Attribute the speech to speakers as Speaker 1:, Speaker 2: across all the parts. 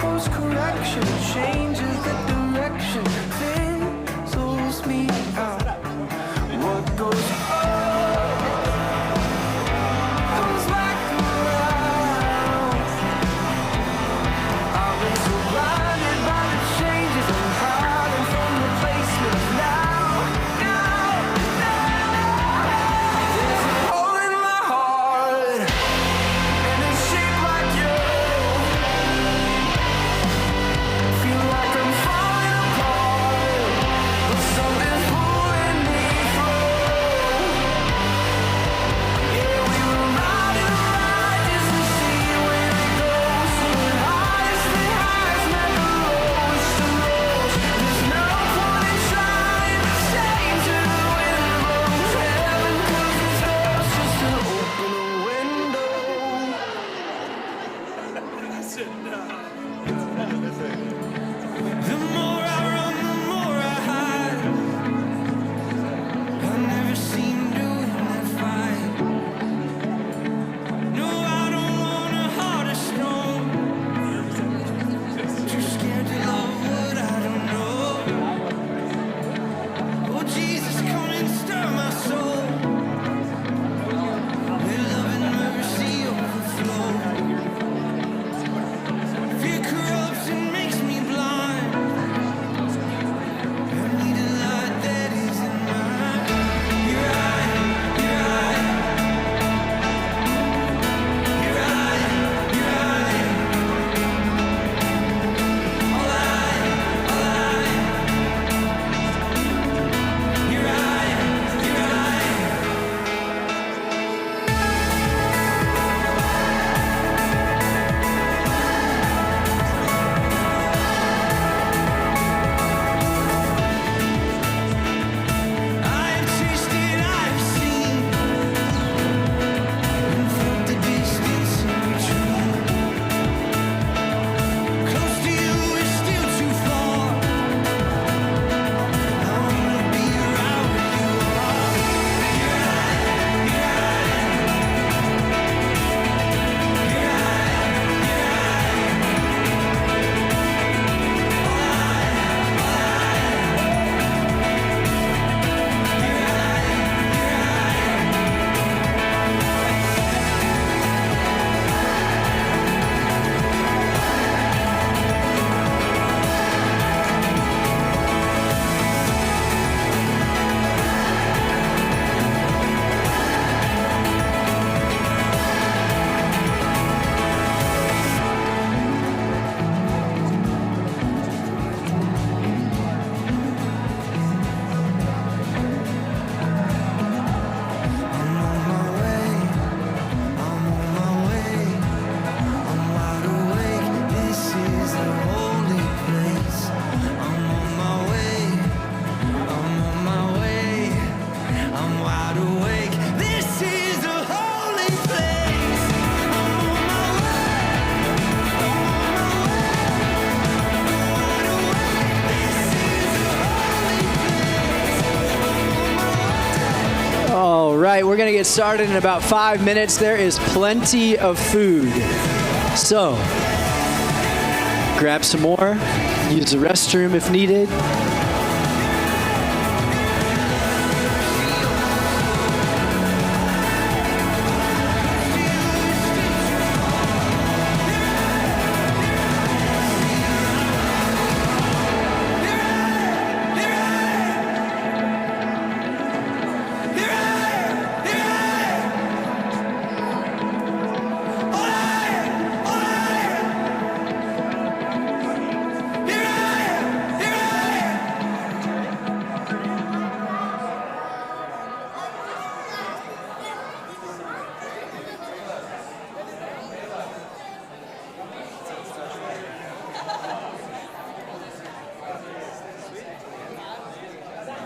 Speaker 1: course correction changes the direction, fizzles me out. What goes on comes back around. I've been so blinded by the changes I'm hiding from replacements now. There's a hole in my heart, and it's shaped like you. Feel like I'm falling apart, but something's pulling me through. Yeah, we were riding a ride just to see where it goes. So the highest never lowest to lows. There's no point in trying to change it when it blows. Heaven comes and stops just to open a window. The more I run, the more I hide. I never seem to win that fight. No, I don't want a heart of stone. Too scared to love what I don't know. Oh, Jesus, come and stir my soul. Let love and mercy overflow. Fear corrupts and makes me blind. I need a light that isn't mine. Your eye, your eye. Your eye, your eye. All I. Your eye, your eye. I've tasted, I've seen, and felt the distance in between. Close to you is still too far. I wanna be around where you are. Your eye, your eye. Your eye, your eye. I'm on my way. I'm wide awake. This is a holy place. I'm on my way. I'm wide awake. This is a holy place. I'm on my way. Wide awake. This is a holy place.
Speaker 2: All right, we're going to get started in about 5 minutes. There is plenty of food. So, grab some more, use the restroom if needed.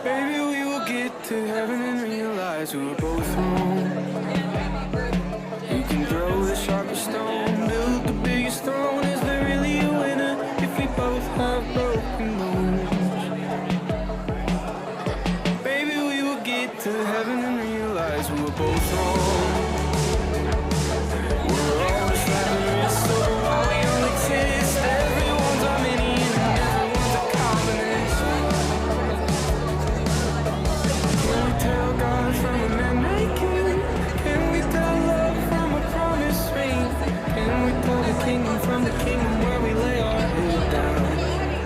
Speaker 1: Maybe we will get to heaven and realize we were both wrong. You can throw the sharpest stone, build the biggest throne. Is there really a winner if we both have broken bones? Maybe we will get to heaven and realize we were both wrong. We're all just having risks, so why we only taste every kingdom, from the kingdom where we lay our head down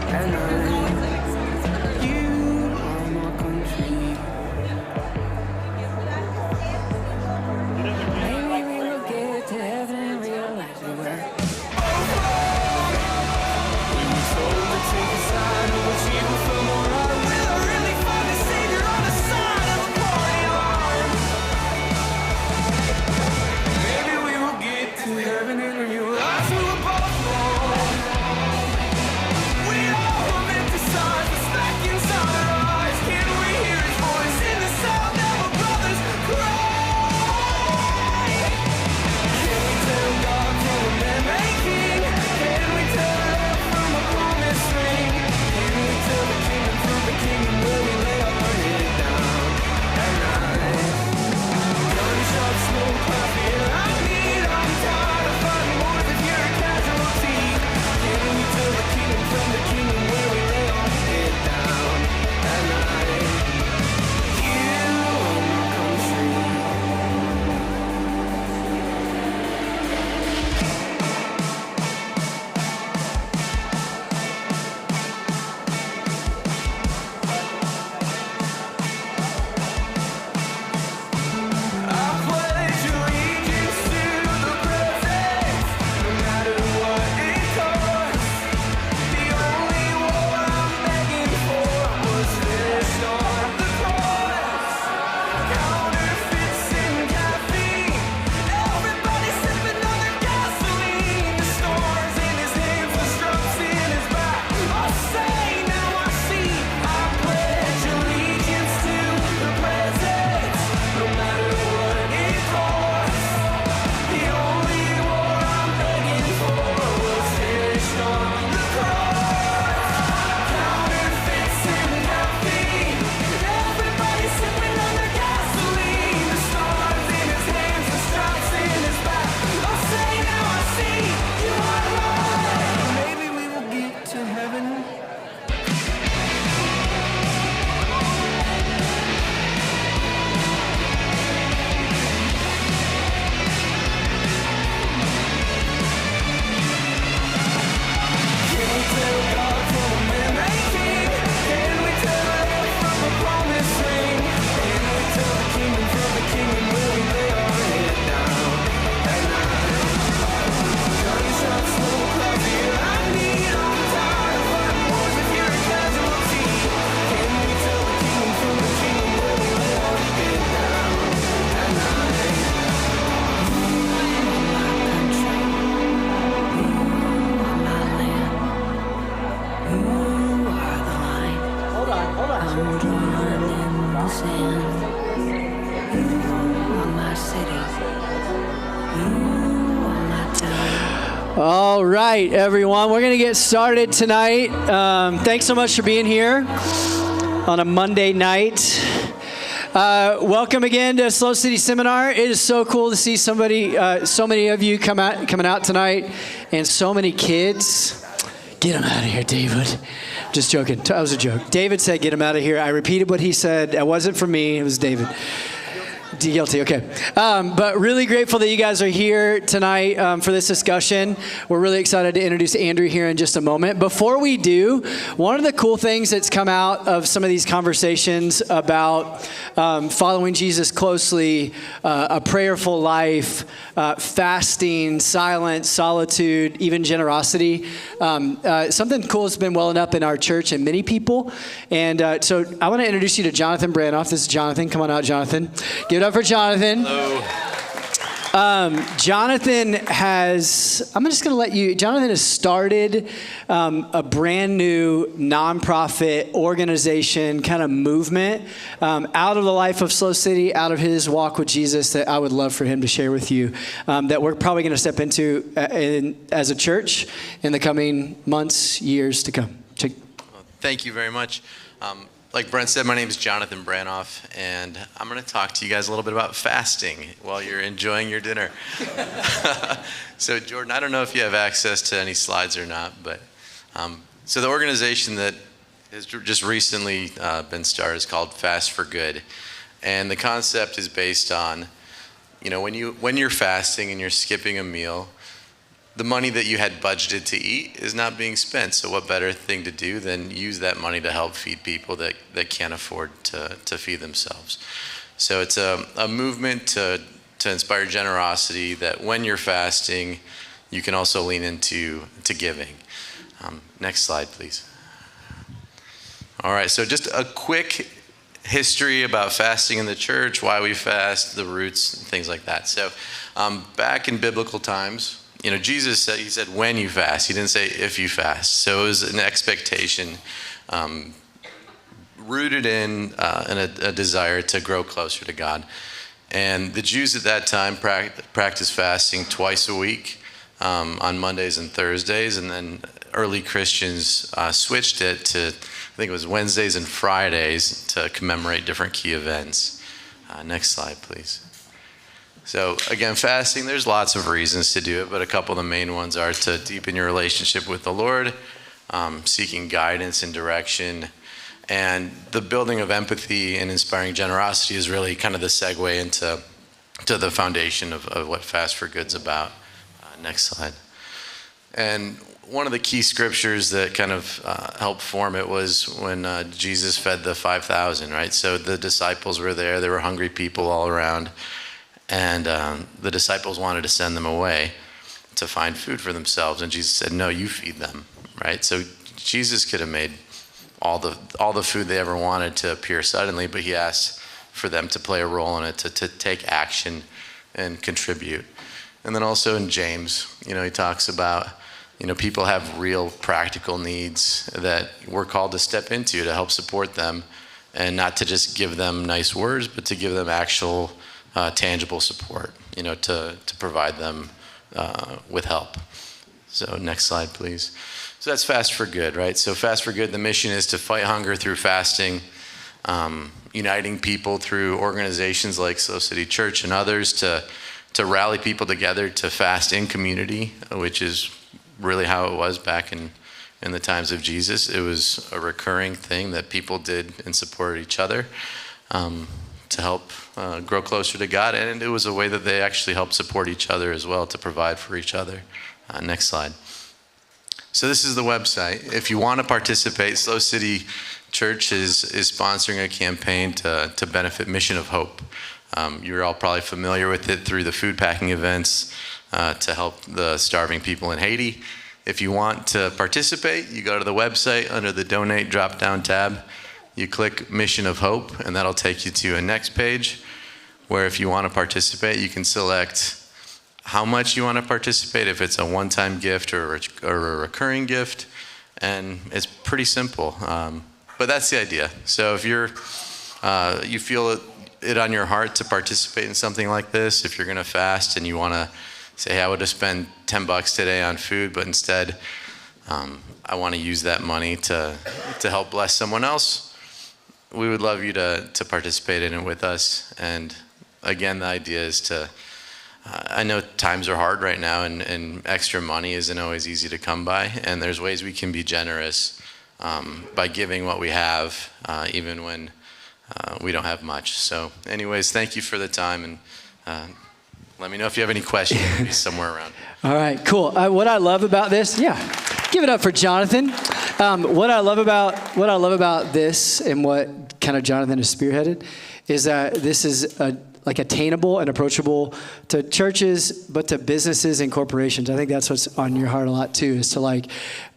Speaker 1: at night. You are my country. Maybe we will get to heaven and realize we were both wrong. We were told to take a side of what evil felt more right. Will I really find a savior on the side of a party line? Maybe we will get to heaven and realize we were both wrong. We all were meant to sign the smack inside our eyes. Can we hear his voice in the sound that our brothers cry? Can we tell God from a man-made king? Can we tell love from a promised ring? Can we tell the kingdom from the kingdom where we lay our head down at night? Gunshots, smoke, coffee, and I'm tired of fighting wars if you're a casualty. Can we tell the kingdom from the kingdom where we lay our head down at night? You are my country. I pledge allegiance to the present, no matter what it costs. The only war I'm begging for was finished on the cross. Counterfeits and caffeine, everybody sipping on their gasoline. The stars in his hands, the stripes in his back. I say, now I see. I pledge allegiance to the present, no matter what it costs. The only war I'm begging for was finished on the cross. Counterfeits and caffeine, everybody sipping on their gasoline. The stars in his hands, the stripes in his back. I say, now I see. You are right. Maybe we will get to heaven. Can we tell God from a man-made king? Can we tell love from a promised ring? Can we tell the kingdom from the kingdom where we lay our head down at night? Gunshots, smoke, coffee, I'm tired of fighting wars if you're a casualty. Can we tell the kingdom from the kingdom where we lay our head down at night?
Speaker 2: All right, everyone. We're going to get started tonight. Thanks so much for being here on a Monday night. Welcome again to SLO City Seminar. It is so cool to see so many of you coming out tonight, and so many kids. Get them out of here, David. Just joking. That was a joke. David said, "Get him out of here." I repeated what he said. It wasn't from me. It was David. Guilty, okay. But really grateful that you guys are here tonight for this discussion. We're really excited to introduce Andrew here in just a moment. Before we do, one of the cool things that's come out of some of these conversations about following Jesus closely, a prayerful life, fasting, silence, solitude, even generosity, something cool has been welling up in our church and many people. And so I want to introduce you to Jonathan Branoff. This is Jonathan. Come on out, Jonathan. Give it up for Jonathan.
Speaker 3: Hello.
Speaker 2: Jonathan has, I'm just going to let you, Jonathan has started a brand new nonprofit organization, kind of movement out of the life of SLO City, out of his walk with Jesus that I would love for him to share with you, that we're probably going to step into as a church in the coming months, years to come.
Speaker 3: Well, thank you very much. Like Brent said, my name is Jonathan Branoff, and I'm going to talk to you guys a little bit about fasting while you're enjoying your dinner. So, Jordan, I don't know if you have access to any slides or not, but so the organization that has just recently been started is called Fast for Good, and the concept is based on, you know, when you're fasting and you're skipping a meal, the money that you had budgeted to eat is not being spent. So what better thing to do than use that money to help feed people that can't afford to feed themselves. So it's a movement to inspire generosity, that when you're fasting, you can also lean into giving. Next slide, please. All right, so just a quick history about fasting in the church, why we fast, the roots, things like that. So back in biblical times, Jesus said, he said, when you fast. He didn't say if you fast. So it was an expectation rooted in a desire to grow closer to God. And the Jews at that time practiced fasting twice a week on Mondays and Thursdays. And then early Christians switched it to, I think it was Wednesdays and Fridays, to commemorate different key events. Next slide, please. So again, fasting, there's lots of reasons to do it, but a couple of the main ones are to deepen your relationship with the Lord, seeking guidance and direction, and the building of empathy and inspiring generosity is really kind of the segue into the foundation of what Fast for Good's about. Next slide. And one of the key scriptures that kind of helped form it was when Jesus fed the 5,000, right? So the disciples were there. There were hungry people all around. And the disciples wanted to send them away to find food for themselves. And Jesus said, no, you feed them, right? So Jesus could have made all the food they ever wanted to appear suddenly, but he asked for them to play a role in it, to take action and contribute. And then also in James, he talks about, people have real practical needs that we're called to step into to help support them, and not to just give them nice words, but to give them actual tangible support, to provide them with help. So next slide, please. So that's Fast for Good, right? So Fast for Good, the mission is to fight hunger through fasting, uniting people through organizations like SLO City Church and others to rally people together to fast in community, which is really how it was back in the times of Jesus. It was a recurring thing that people did and supported each other to help grow closer to God, and it was a way that they actually helped support each other as well, to provide for each other. Next slide. So this is the website. If you want to participate, SLO City Church is sponsoring a campaign to benefit Mission of Hope. You're all probably familiar with it through the food packing events to help the starving people in Haiti. If you want to participate, you go to the website under the Donate drop-down tab. You click Mission of Hope, and that'll take you to a next page where if you want to participate, you can select how much you want to participate, if it's a one-time gift or a recurring gift, and it's pretty simple. But that's the idea. So if you feel it on your heart to participate in something like this, if you're going to fast and you want to say, hey, I would have spent $10 today on food, but instead I want to use that money to help bless someone else, we would love you to participate in it with us. And again, the idea is I know times are hard right now, and extra money isn't always easy to come by, and there's ways we can be generous by giving what we have, even when we don't have much. So anyways, thank you for the time, and let me know if you have any questions. I'll be somewhere around.
Speaker 2: All right, cool. What I love about this, give it up for Jonathan. What I love about this, and what kind of Jonathan has spearheaded, is that this is attainable and approachable to churches, but to businesses and corporations. I think that's what's on your heart a lot too, is to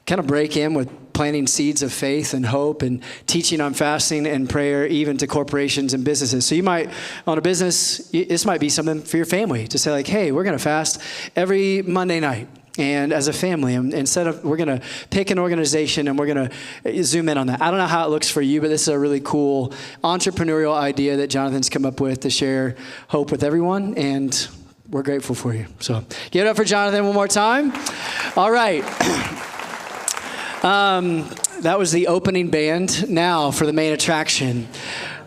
Speaker 2: kind of break in with planting seeds of faith and hope and teaching on fasting and prayer, even to corporations and businesses. So you might own a business, this might be something for your family to say hey, we're going to fast every Monday night. And as a family, we're going to pick an organization and we're going to zoom in on that. I don't know how it looks for you, but this is a really cool entrepreneurial idea that Jonathan's come up with to share hope with everyone. And we're grateful for you. So give it up for Jonathan one more time. All right. That was the opening band. Now for the main attraction.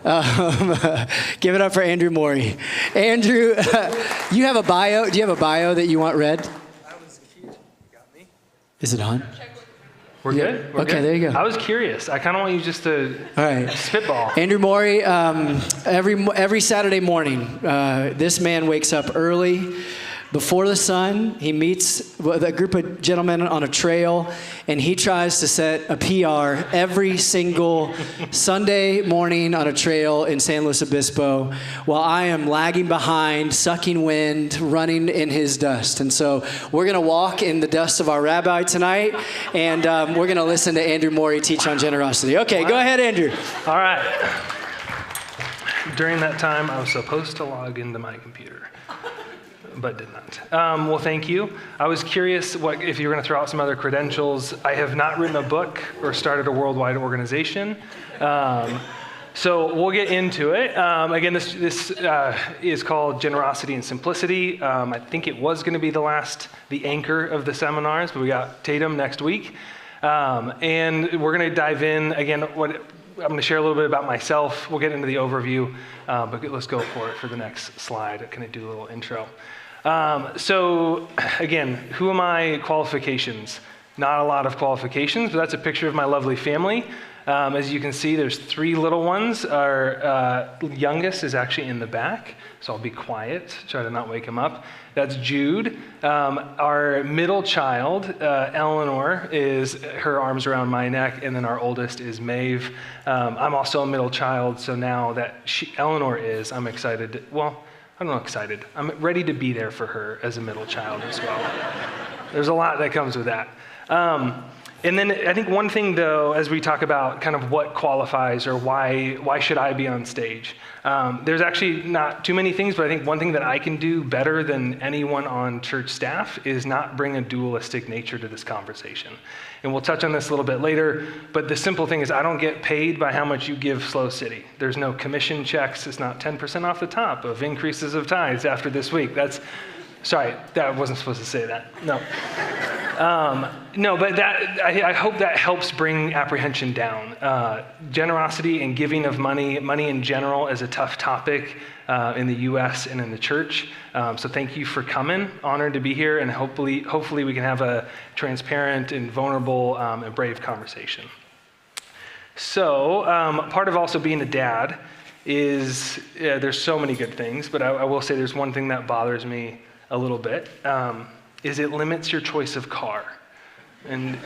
Speaker 2: Give it up for Andrew Morey. Andrew, you have a bio. Do you have a bio that you want read? Is it on?
Speaker 4: We're good? We're
Speaker 2: okay,
Speaker 4: good?
Speaker 2: There you go.
Speaker 4: I was curious. I kind of want you just to spitball.
Speaker 2: Andrew Morey, every Saturday morning, this man wakes up early, Before the sun, he meets with a group of gentlemen on a trail, and he tries to set a PR every single Sunday morning on a trail in San Luis Obispo, while I am lagging behind, sucking wind, running in his dust. And so we're going to walk in the dust of our rabbi tonight, and we're going to listen to Andrew Morey teach on generosity. Okay, go ahead, Andrew.
Speaker 4: All right. During that time, I was supposed to log into my computer, but did not. Well, thank you. I was curious if you were going to throw out some other credentials. I have not written a book or started a worldwide organization. So we'll get into it. Again, this is called Generosity and Simplicity. I think it was going to be the anchor of the seminars, but we got Tatum next week. And we're going to dive in. Again, I'm going to share a little bit about myself. We'll get into the overview, but let's go for it for the next slide. Can I do a little intro? So again, who am I? Qualifications. Not a lot of qualifications, but that's a picture of my lovely family. As you can see, there's 3 little ones. Our youngest is actually in the back, so I'll be quiet, try to not wake him up. That's Jude. Our middle child, Eleanor, is her arms around my neck, and then our oldest is Maeve. I'm also a middle child, so now that Eleanor is, I'm excited. Well, I don't know, excited. I'm ready to be there for her as a middle child as well. There's a lot that comes with that. And then I think one thing, though, as we talk about kind of what qualifies or why should I be on stage, there's actually not too many things, but I think one thing that I can do better than anyone on church staff is not bring a dualistic nature to this conversation. And we'll touch on this a little bit later, but the simple thing is I don't get paid by how much you give SLO City. There's no commission checks. It's not 10% off the top of increases of tithes after this week. Sorry, that wasn't supposed to say that. No. No, but I hope that helps bring apprehension down. Generosity and giving of money in general is a tough topic in the U.S. and in the church. So thank you for coming. Honored to be here, and hopefully we can have a transparent and vulnerable and brave conversation. So part of also being a dad is there's so many good things, but I will say there's one thing that bothers me a little bit, is it limits your choice of car. And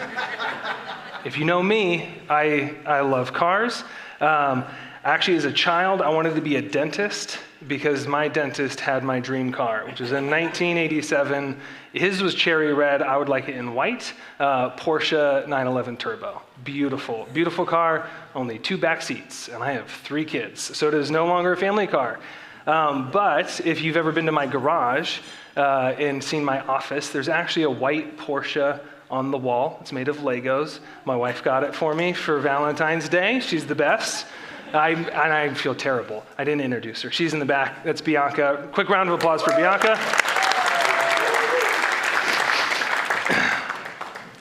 Speaker 4: if you know me, I love cars. Actually, as a child, I wanted to be a dentist because my dentist had my dream car, which was in 1987. His was cherry red. I would like it in white. Porsche 911 Turbo. Beautiful, beautiful car, only 2 back seats, and I have 3 kids. So it is no longer a family car. But if you've ever been to my garage and seen my office, there's actually a white Porsche on the wall. It's made of Legos. My wife got it for me for Valentine's Day. She's the best. I feel terrible. I didn't introduce her. She's in the back. That's Bianca. Quick round of applause for Bianca.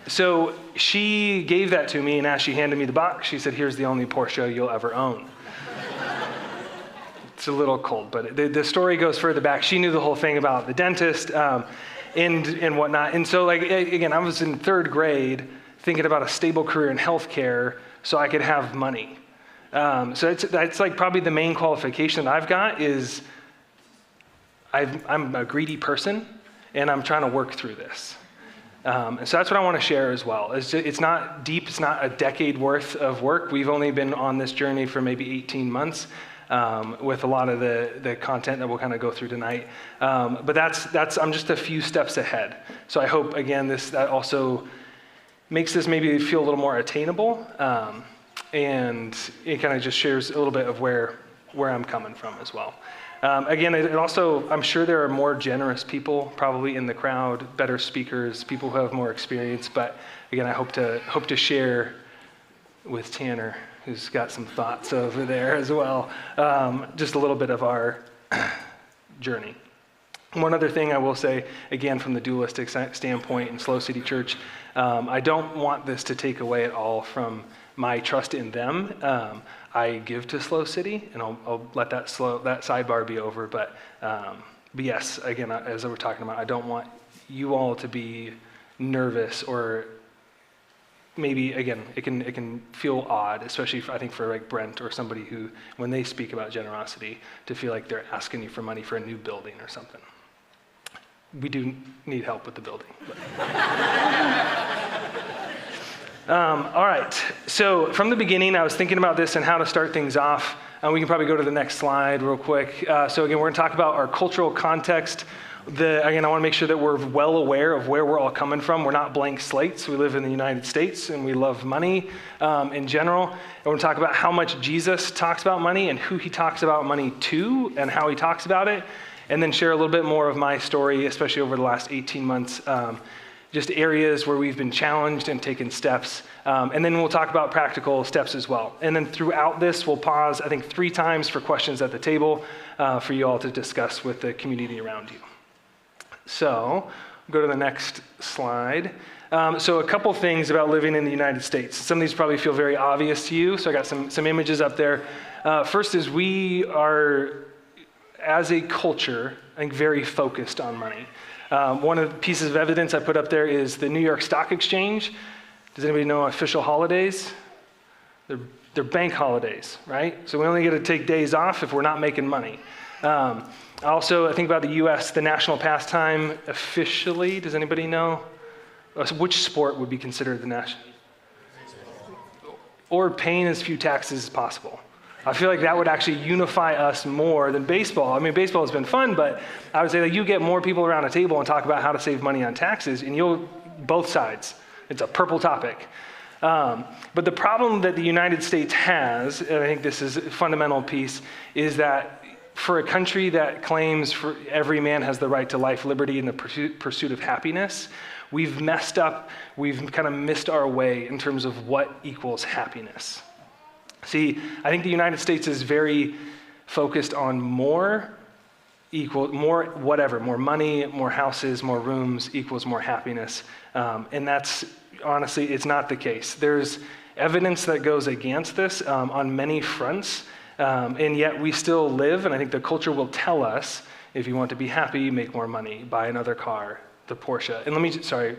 Speaker 4: So she gave that to me, and as she handed me the box, she said, "Here's the only Porsche you'll ever own." It's a little cold, but the story goes further back. She knew the whole thing about the dentist and whatnot. And so, again, I was in 3rd grade thinking about a stable career in healthcare so I could have money. So that's like probably the main qualification that I've got is I'm a greedy person, and I'm trying to work through this. And so that's what I want to share as well. It's not deep. It's not a decade worth of work. We've only been on this journey for maybe 18 months. With a lot of the content that we'll kind of go through tonight. But I'm just a few steps ahead. So I hope, again, that also makes this maybe feel a little more attainable. And it kind of just shares a little bit of where I'm coming from as well. Again, it also, I'm sure there are more generous people probably in the crowd, better speakers, people who have more experience. But again, I hope to share with Tanner, who's got some thoughts over there as well, just a little bit of our journey. One other thing I will say, again, from the dualistic standpoint in SLO City Church, I don't want this to take away at all from my trust in them. I give to SLO City, and I'll let that sidebar be over, but yes, again, as we're talking about, I don't want you all to be nervous or maybe, again, it can feel odd, especially I think for like Brent or somebody who, when they speak about generosity, to feel like they're asking you for money for a new building or something. we do need help with the building. All right, so from the beginning, I was thinking about this and how to start things off. We can probably go to the next slide real quick. So again, we're gonna talk about our cultural context. Again, I wanna make sure that we're well aware of where we're all coming from. We're not blank slates. We live in the United States and we love money in general. And we're gonna talk about how much Jesus talks about money and who he talks about money to and how he talks about it. And then share a little bit more of my story, especially over the last 18 months, just areas where we've been challenged and taken steps. And then we'll talk about practical steps as well. And then throughout this, we'll pause, I think, 3 times for questions at the table for you all to discuss with the community around you. So, go to the next slide. So a couple things about living in the United States. Some of these probably feel very obvious to you, so I got some images up there. First is we are, as a culture, I think, very focused on money. One of the pieces of evidence I put up there is the New York Stock Exchange. Does anybody know official holidays? They're bank holidays, right? So we only get to take days off if we're not making money. Also, I think about the US, the national pastime officially, does anybody know? Which sport would be considered the national? Or paying as few taxes as possible. I feel like that would actually unify us more than baseball. I mean, baseball has been fun, but I would say that you get more people around a table and talk about how to save money on taxes, and both sides. It's a purple topic. But the problem that the United States has, and I think this is a fundamental piece, is that for a country that claims for every man has the right to life, liberty, and the pursuit of happiness, we've messed up, we've kind of missed our way in terms of what equals happiness. See, I think the United States is very focused on more money, more houses, more rooms equals more happiness. And that's, honestly, it's not the case. There's evidence that goes against this on many fronts, and yet we still live, and I think the culture will tell us, if you want to be happy, make more money, buy another car, the Porsche. And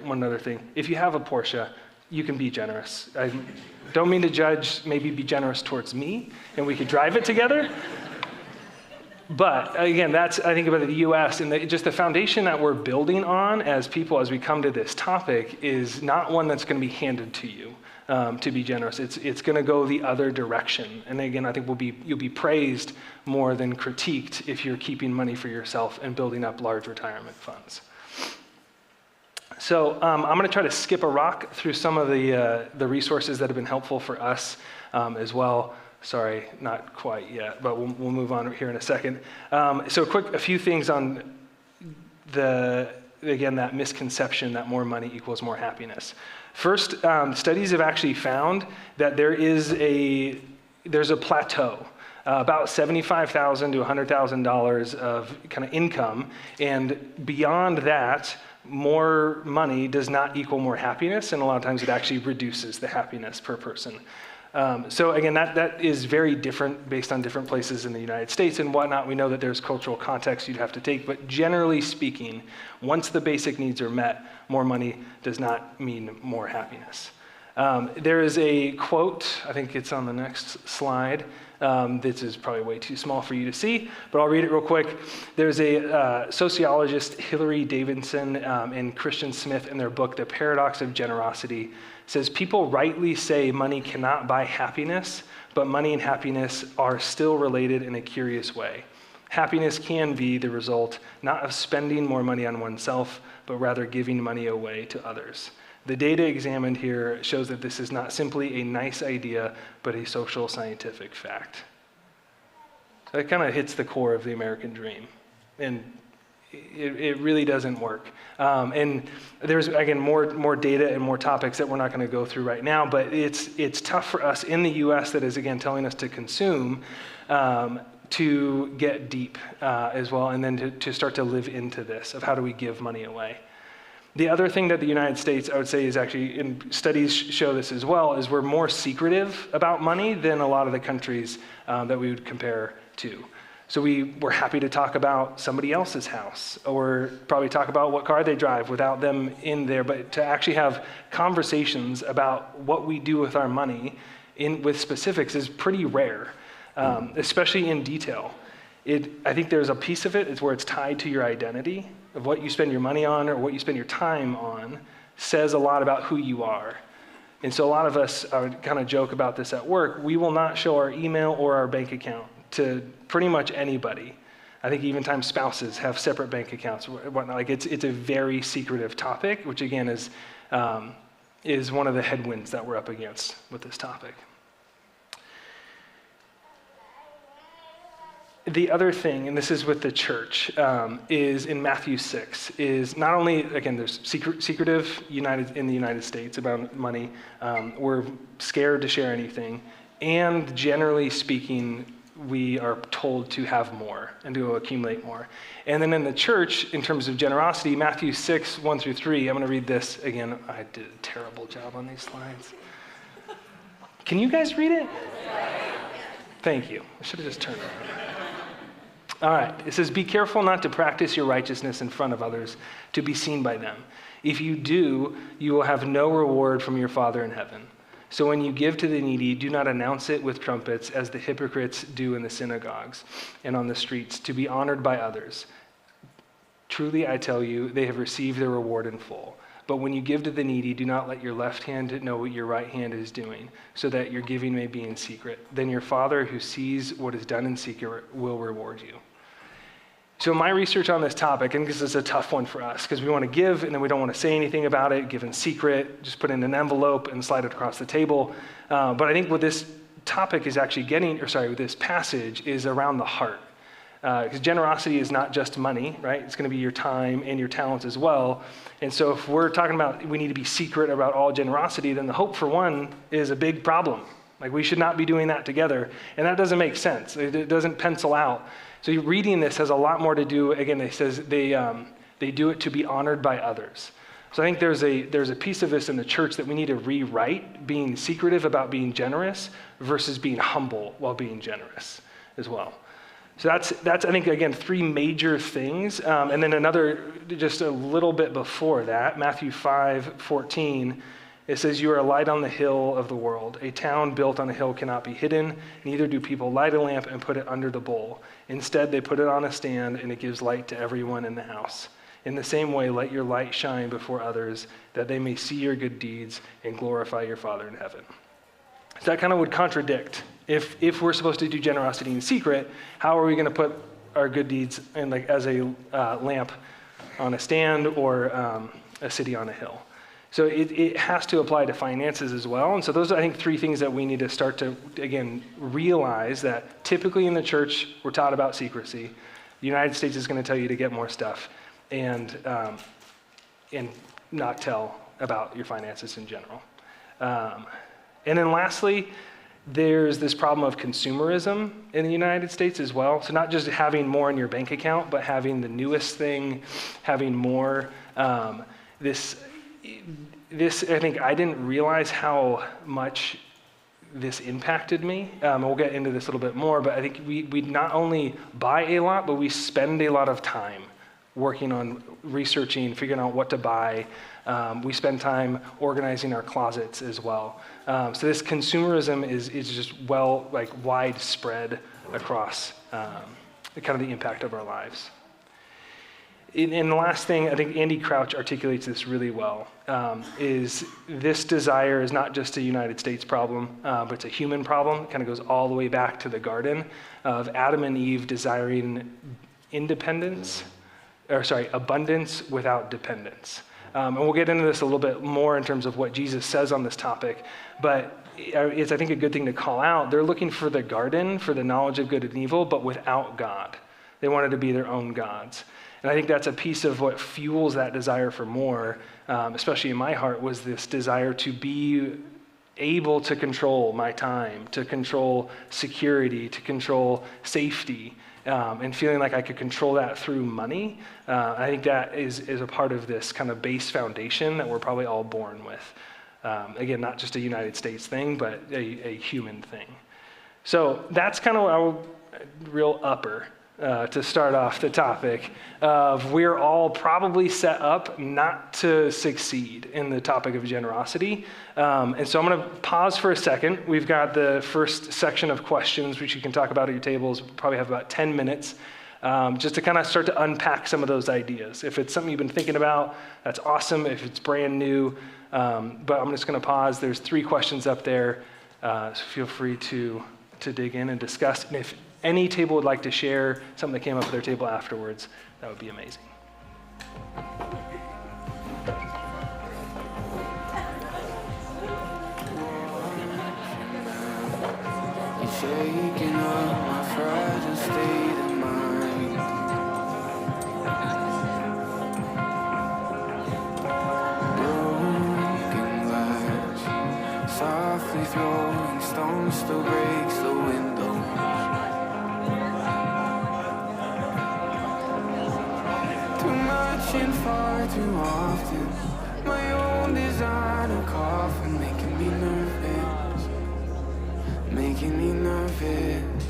Speaker 4: one other thing. If you have a Porsche, you can be generous. I don't mean to judge, maybe be generous towards me, and we could drive it together. But again, I think about the US, and just the foundation that we're building on as people, as we come to this topic, is not one that's gonna be handed to you to be generous. It's gonna go the other direction. And again, I think you'll be praised more than critiqued if you're keeping money for yourself and building up large retirement funds. So I'm going to try to skip a rock through some of the resources that have been helpful for us as well. Sorry, not quite yet, but we'll move on here in a second. So a few things on that misconception that more money equals more happiness. First, studies have actually found that there's a plateau. About $75,000 to $100,000 of kind of income, and beyond that, more money does not equal more happiness, and a lot of times it actually reduces the happiness per person. So again, that is very different based on different places in the United States and whatnot. We know that there's cultural context you'd have to take, but generally speaking, once the basic needs are met, more money does not mean more happiness. There is a quote, I think it's on the next slide. This is probably way too small for you to see, but I'll read it real quick. There's a sociologist, Hilary Davidson, and Christian Smith, in their book, The Paradox of Generosity, says, people rightly say money cannot buy happiness, but money and happiness are still related in a curious way. Happiness can be the result not of spending more money on oneself, but rather giving money away to others. The data examined here shows that this is not simply a nice idea, but a social scientific fact. So it kind of hits the core of the American dream. And it really doesn't work. And there's, again, more data and more topics that we're not going to go through right now, but it's tough for us in the US that is, again, telling us to consume, to get deep as well, and then to start to live into this of how do we give money away. The other thing that the United States, I would say, is actually, and studies show this as well, is we're more secretive about money than a lot of the countries that we would compare to. So we're happy to talk about somebody else's house, or probably talk about what car they drive without them in there, but to actually have conversations about what we do with our money with specifics is pretty rare, especially in detail. I think there's a piece of it is where it's tied to your identity. of what you spend your money on or what you spend your time on says a lot about who you are. And so a lot of us, I would kind of joke about this at work, we will not show our email or our bank account to pretty much anybody. I think even times spouses have separate bank accounts or whatnot. Like it's a very secretive topic, which again is one of the headwinds that we're up against with this topic. The other thing, and this is with the church, is in Matthew 6, is not only, again, there's secretive in the United States about money. We're scared to share anything. And generally speaking, we are told to have more and to accumulate more. And then in the church, in terms of generosity, Matthew 6, 1 through 3, I'm going to read this again. I did a terrible job on these slides. Can you guys read it? Thank you. I should have just turned it on. All right, it says, be careful not to practice your righteousness in front of others to be seen by them. If you do, you will have no reward from your Father in heaven. So when you give to the needy, do not announce it with trumpets as the hypocrites do in the synagogues and on the streets to be honored by others. Truly, I tell you, they have received their reward in full. But when you give to the needy, do not let your left hand know what your right hand is doing, so that your giving may be in secret. Then your Father who sees what is done in secret will reward you. So my research on this topic, and this is a tough one for us, because we want to give, and then we don't want to say anything about it, give in secret, just put it in an envelope and slide it across the table. But I think what this topic is actually this passage is around the heart. Because generosity is not just money, right? It's going to be your time and your talents as well. And so if we're talking about we need to be secret about all generosity, then the hope for one is a big problem. Like we should not be doing that together. And that doesn't make sense. It doesn't pencil out. So reading this has a lot more to do, again, it says they do it to be honored by others. So I think there's a piece of this in the church that we need to rewrite, being secretive about being generous versus being humble while being generous as well. So that's I think, again, three major things. And then another, just a little bit before that, Matthew 5:14, it says, you are a light on the hill of the world. A town built on a hill cannot be hidden. Neither do people light a lamp and put it under the bowl. Instead, they put it on a stand, and it gives light to everyone in the house. In the same way, let your light shine before others, that they may see your good deeds and glorify your Father in heaven. So that kind of would contradict. If we're supposed to do generosity in secret, how are we going to put our good deeds in, like, as a lamp on a stand or a city on a hill? So it has to apply to finances as well. And so those are, I think, three things that we need to start to, again, realize that typically in the church, we're taught about secrecy. The United States is going to tell you to get more stuff and not tell about your finances in general. And then lastly, there's this problem of consumerism in the United States as well. So not just having more in your bank account, but having the newest thing, having more. This, I think I didn't realize how much this impacted me. We'll get into this a little bit more, but I think we not only buy a lot, but we spend a lot of time working on researching, figuring out what to buy. We spend time organizing our closets as well. So this consumerism is just widespread across kind of the impact of our lives. And the last thing, I think Andy Crouch articulates this really well, is this desire is not just a United States problem, but it's a human problem. It kind of goes all the way back to the garden of Adam and Eve desiring abundance without dependence. And we'll get into this a little bit more in terms of what Jesus says on this topic, but it's, I think, a good thing to call out. They're looking for the garden, for the knowledge of good and evil, but without God. They wanted to be their own gods. And I think that's a piece of what fuels that desire for more, especially in my heart, was this desire to be able to control my time, to control security, to control safety, and feeling like I could control that through money. I think that is a part of this kind of base foundation that we're probably all born with. Again, not just a United States thing, but a human thing. So that's kind of our real upper. To start off the topic of we're all probably set up not to succeed in the topic of generosity. And so I'm going to pause for a second. We've got the first section of questions, which you can talk about at your tables. We'll probably have about 10 minutes. just to kind of start to unpack some of those ideas. If it's something you've been thinking about, that's awesome. If it's brand new, but I'm just going to pause. There's 3 questions up there, so feel free to dig in and discuss. And if any table would like to share something that came up at their table afterwards, that would be amazing.
Speaker 1: Shaking up my fragile state of mind. Broken glass, softly throwing stones still breaks the window. Too much and far too often. My own designer coffin making me nervous. Making me nervous.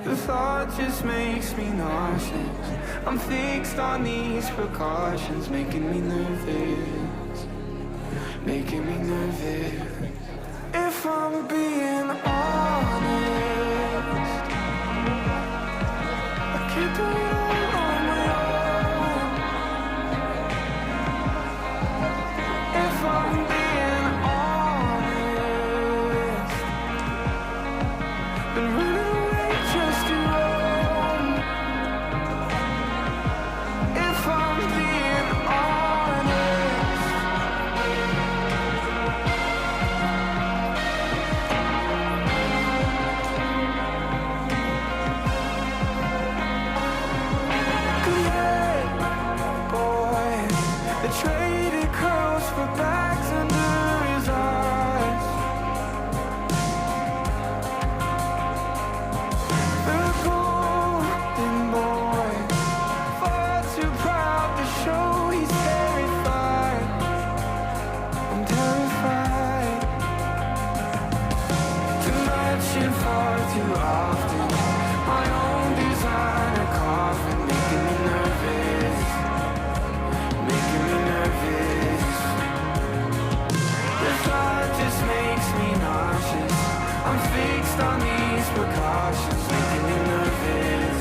Speaker 1: The thought just makes me nauseous. I'm fixed on these precautions, making me nervous. Making me nervous. If I'm being honest, I can't do it all on my own. If I'm being honest, been running away just to roam. If I'm being honest, good boy, the traded curls for bags under his eyes. The golden boy, far too proud to show he's terrified. I'm terrified. Too much and far too often. My own designer coffin making me nervous. Making me nervous. The thought just makes me nauseous. I'm fixed on these precautions, making me nervous.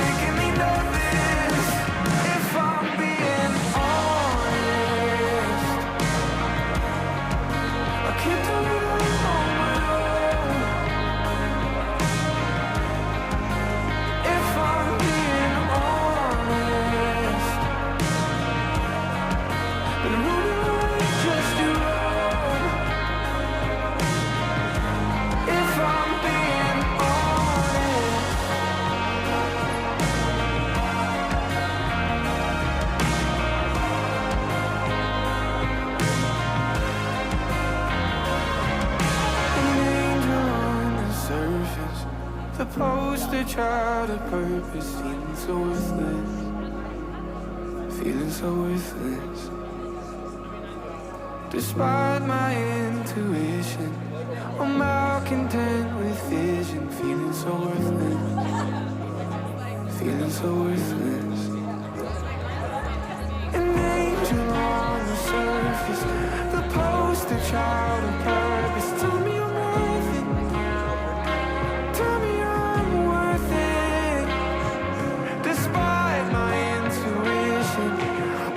Speaker 1: Making me nervous. If I'm being honest, I can't do it all on my own. If I'm being honest, been running away just to roam. If I'm being honest, an angel on the surface, the poster child of purpose, feeling so worthless, feeling so worthless. Despite my intuition, I'm malcontent with vision, feeling so worthless, feeling so worthless. An angel on the surface, the poster child of purpose. Tell me I'm worth it. Tell me I'm worth it. Despite my intuition,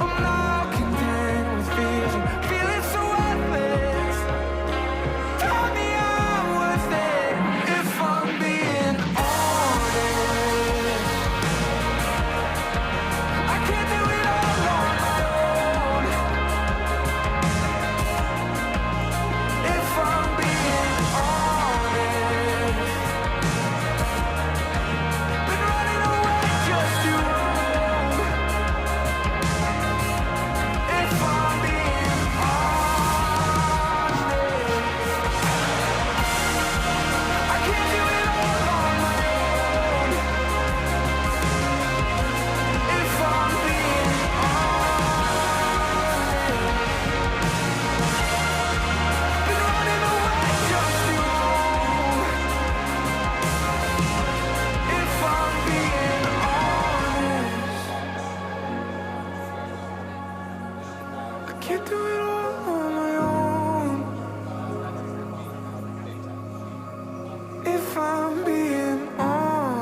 Speaker 1: I'm not content with vision, feeling so worthless. Tell me I'm worth it. If I'm being honest, I can't do it all on my own. If I'm being honest, been running away just to roam. If I'm being honest, I can't do it all on my own. If I'm being honest, been running away just to roam. If I'm being honest, I can't do it all on my own. If I'm being honest.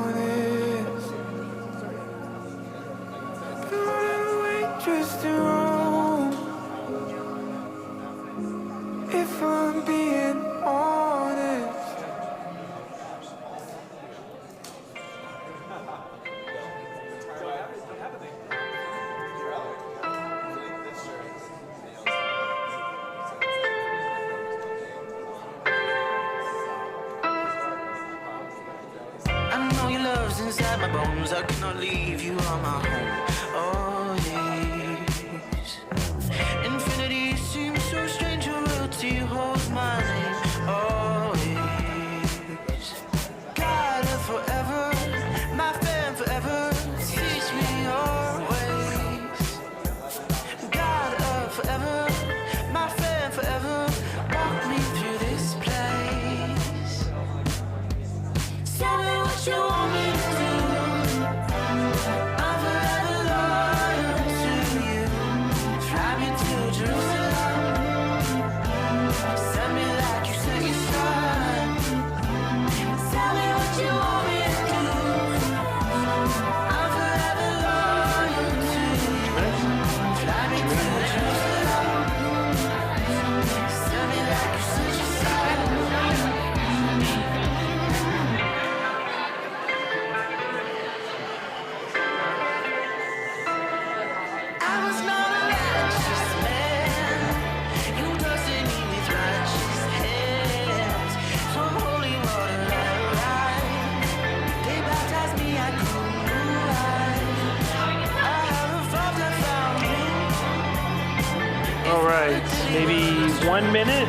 Speaker 1: inside my bones. I cannot leave you on my home. Oh, yes. Infinity seems so strange. Your royalty holds my name. Oh, yes. God of forever, my fan forever. Teach me your ways. God of forever, my fan forever. Walk me through this place. Tell me what you want me to do. I'm forever loyal to you. Fly me to Jerusalem. Send me like you sent your son. Tell me what you want me to do. I'm forever loyal to you. Fly me to Jerusalem. Send me like you sent your son. I was not a righteous man. You dusted me with righteous hands. From holy water I rise. They baptized me, I grew new eyes. I have evolved, I found you.
Speaker 4: All right, maybe 1 minute.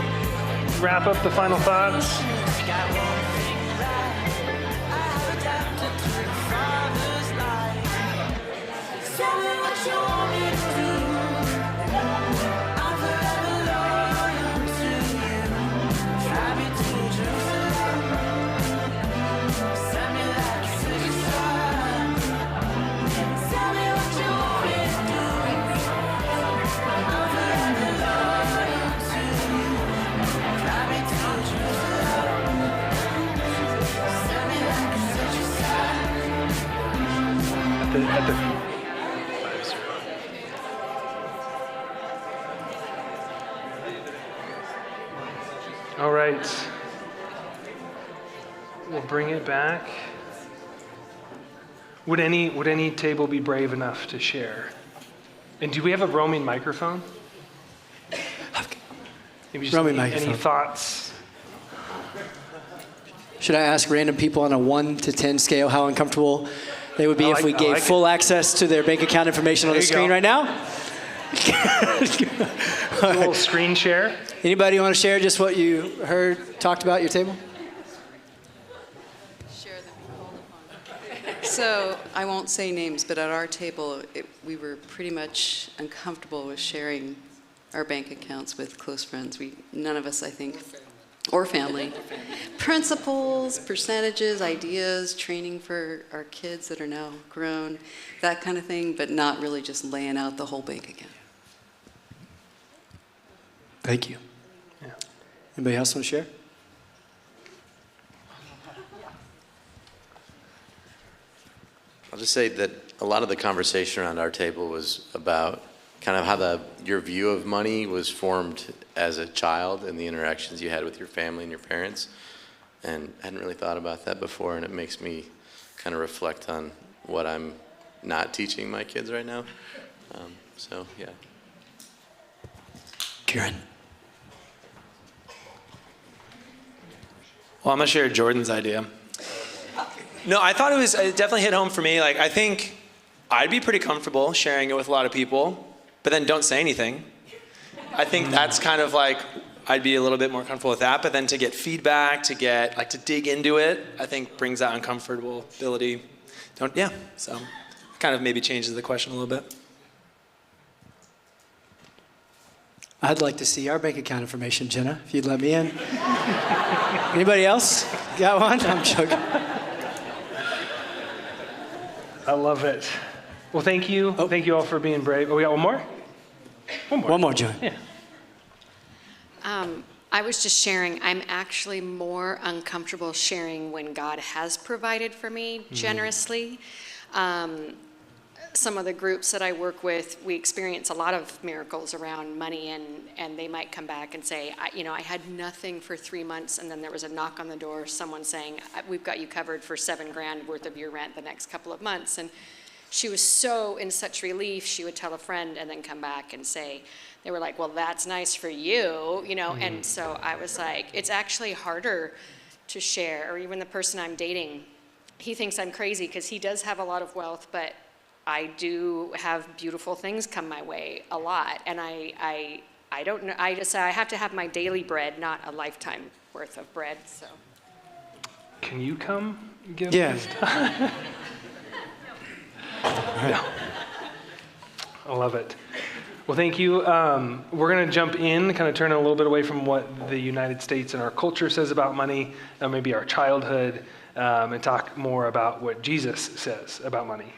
Speaker 4: Wrap up the final thoughts.
Speaker 1: Got one thing right. I have adapted to the Father's life. Tell me what you want me to do. I'm forever loyal to you. Fly me to Jerusalem. Send me like you sent your son. Tell me what you want me to do. I'm forever loyal to you. Fly me to Jerusalem. Send me like you sent your son.
Speaker 4: At the All right. We'll bring it back. Would any table be brave enough to share? And do we have a roaming microphone? Maybe just
Speaker 2: Roaming
Speaker 4: any
Speaker 2: microphone.
Speaker 4: thoughts?
Speaker 2: Should I ask random people on a 1 to 10 scale how uncomfortable they would be
Speaker 4: I
Speaker 2: if we
Speaker 4: like- I
Speaker 2: gave
Speaker 4: like
Speaker 2: full access to their bank account information on
Speaker 4: There
Speaker 2: the
Speaker 4: you
Speaker 2: screen
Speaker 4: go.
Speaker 2: right now?
Speaker 4: A little screen share?
Speaker 2: Anybody want to share just what you heard talked about at your table?
Speaker 5: Share them. So I won't say names, but at our table, we were pretty much uncomfortable with sharing our bank accounts with close friends. None of us, I think, or family. Principles, percentages, ideas, training for our kids that are now grown, that kind of thing, but not really just laying out the whole bank account.
Speaker 2: Thank you.
Speaker 4: Yeah.
Speaker 2: Anybody else want to share?
Speaker 3: I'll just say that a lot of the conversation around our table was about kind of how your view of money was formed as a child and the interactions you had with your family and your parents. And I hadn't really thought about that before, and it makes me kind of reflect on what I'm not teaching my kids right now. So, yeah.
Speaker 2: Kieran.
Speaker 6: Well, I'm gonna share Jordan's idea. No, I thought it definitely hit home for me. Like, I think I'd be pretty comfortable sharing it with a lot of people, but then don't say anything. I think that's kind of like, I'd be a little bit more comfortable with that, but then to get feedback, to dig into it, I think brings that uncomfortability. So kind of maybe changes the question a little bit.
Speaker 2: I'd like to see our bank account information, Jenna, if you'd let me in. Anybody else got one? I'm joking.
Speaker 4: I love it. Well, thank you.
Speaker 2: Oh.
Speaker 4: Thank you all for being brave. Oh, we got one more?
Speaker 2: One more, Joan.
Speaker 4: Yeah.
Speaker 7: I was just sharing, I'm actually more uncomfortable sharing when God has provided for me generously. Some of the groups that I work with, we experience a lot of miracles around money, and they might come back and say, I had nothing for 3 months, and then there was a knock on the door, someone saying, we've got you covered for $7,000 worth of your rent the next couple of months. And she was so in such relief, she would tell a friend and then come back and say, they were like, well, that's nice for you, and so I was like, it's actually harder to share, or even the person I'm dating, he thinks I'm crazy because he does have a lot of wealth, but I do have beautiful things come my way a lot. And I don't know, I just say I have to have my daily bread, not a lifetime worth of bread, so.
Speaker 4: Can you come give
Speaker 2: Yeah.
Speaker 4: this time? No. I love it. Well, thank you. We're going to jump in, kind of turn a little bit away from what the United States and our culture says about money, maybe our childhood, and talk more about what Jesus says about money.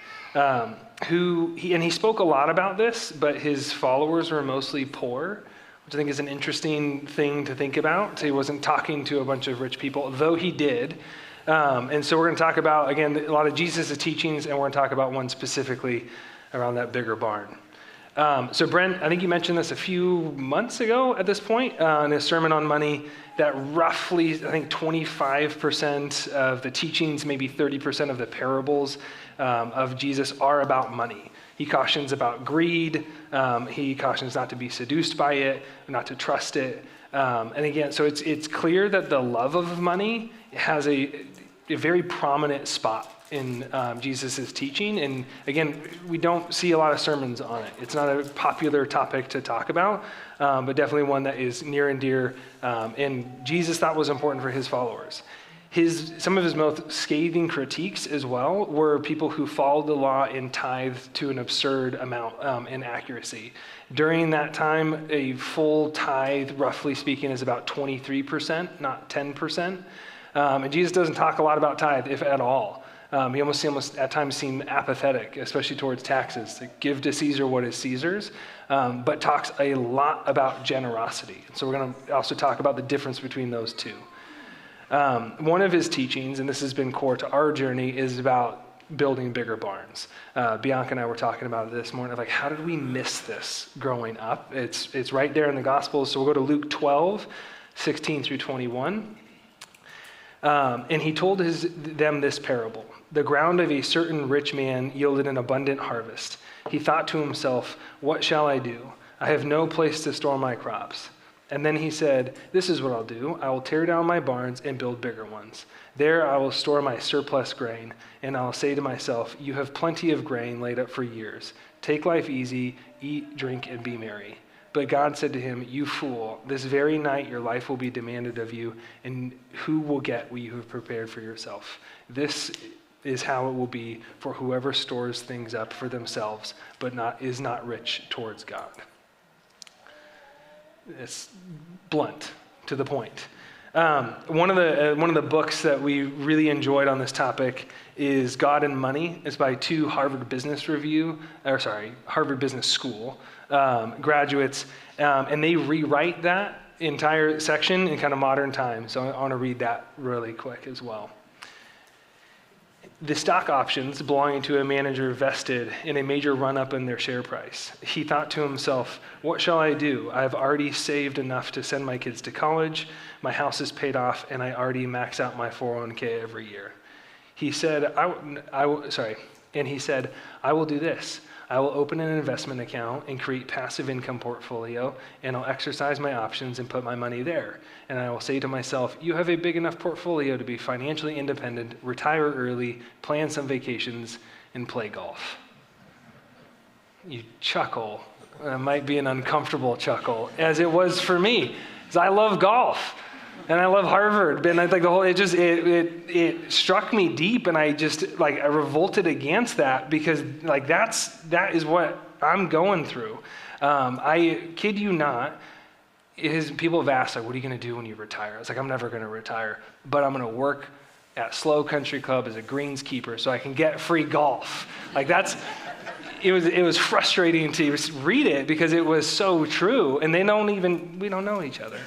Speaker 4: He spoke a lot about this, but his followers were mostly poor, which I think is an interesting thing to think about. He wasn't talking to a bunch of rich people, though he did. And so we're going to talk about, again, a lot of Jesus' teachings, and we're going to talk about one specifically around that bigger barn. So Brent, I think you mentioned this a few months ago at this point in a sermon on money, that roughly, I think 25% of the teachings, maybe 30% of the parables of Jesus are about money. He cautions about greed. He cautions not to be seduced by it, not to trust it. And again, so it's clear that the love of money has a very prominent spot in Jesus' teaching. And again, we don't see a lot of sermons on it. It's not a popular topic to talk about, but definitely one that is near and dear, and Jesus thought was important for his followers. Some of his most scathing critiques as well were people who followed the law and tithed to an absurd amount in accuracy. During that time, a full tithe, roughly speaking, is about 23%, not 10%. And Jesus doesn't talk a lot about tithe, if at all. He almost at times seemed apathetic, especially towards taxes. To give to Caesar what is Caesar's, but talks a lot about generosity. So we're going to also talk about the difference between those two. One of his teachings, and this has been core to our journey, is about building bigger barns. Bianca and I were talking about it this morning, of like, how did we miss this growing up? It's right there in the Gospels. So we'll go to Luke 12, 16 through 21. And he told them this parable. The ground of a certain rich man yielded an abundant harvest. He thought to himself, what shall I do? I have no place to store my crops. And then he said, this is what I'll do. I will tear down my barns and build bigger ones. There I will store my surplus grain, and I'll say to myself, you have plenty of grain laid up for years. Take life easy, eat, drink, and be merry. But God said to him, you fool, this very night your life will be demanded of you, and who will get what you have prepared for yourself? This is how it will be for whoever stores things up for themselves, but is not rich towards God. It's blunt, to the point. One of the books that we really enjoyed on this topic is God and Money. It's by two Harvard Business School graduates, and they rewrite that entire section in kind of modern times. So I want to read that really quick as well. The stock options belonging to a manager vested in a major run-up in their share price. He thought to himself, what shall I do? I have already saved enough to send my kids to college, my house is paid off, and I already max out my 401k every year. He said, I will do this. I will open an investment account and create passive income portfolio, and I'll exercise my options and put my money there. And I will say to myself, you have a big enough portfolio to be financially independent, retire early, plan some vacations, and play golf. You chuckle. It might be an uncomfortable chuckle, as it was for me, because I love golf. And I love Harvard, and I think it struck me deep, and I revolted against that, because that is what I'm going through. I kid you not, people have asked, what are you going to do when you retire? I was like, I'm never going to retire, but I'm going to work at SLO Country Club as a greenskeeper so I can get free golf. It was frustrating to read it because it was so true, and we don't know each other.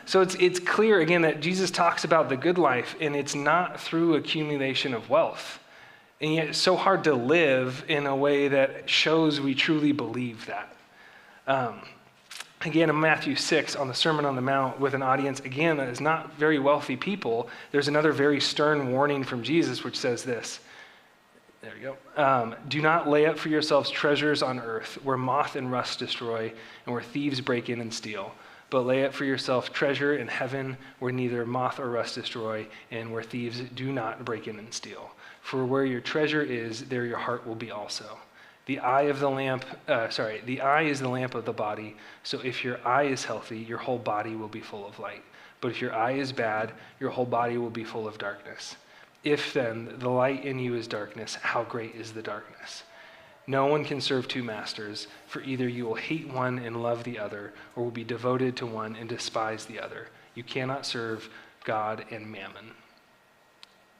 Speaker 4: So it's clear, again, that Jesus talks about the good life, and it's not through accumulation of wealth. And yet it's so hard to live in a way that shows we truly believe that. Again, in Matthew 6, on the Sermon on the Mount, with an audience, again, that is not very wealthy people, there's another very stern warning from Jesus, which says this. There you go. Do not lay up for yourselves treasures on earth, where moth and rust destroy, and where thieves break in and steal. but lay up for yourself treasure in heaven where neither moth or rust destroy and where thieves do not break in and steal. For where your treasure is, there your heart will be also. The eye is the lamp of the body, so if your eye is healthy, your whole body will be full of light. But if your eye is bad, your whole body will be full of darkness. If then the light in you is darkness, how great is the darkness? No one can serve two masters, for either you will hate one and love the other, or will be devoted to one and despise the other. You cannot serve God and mammon.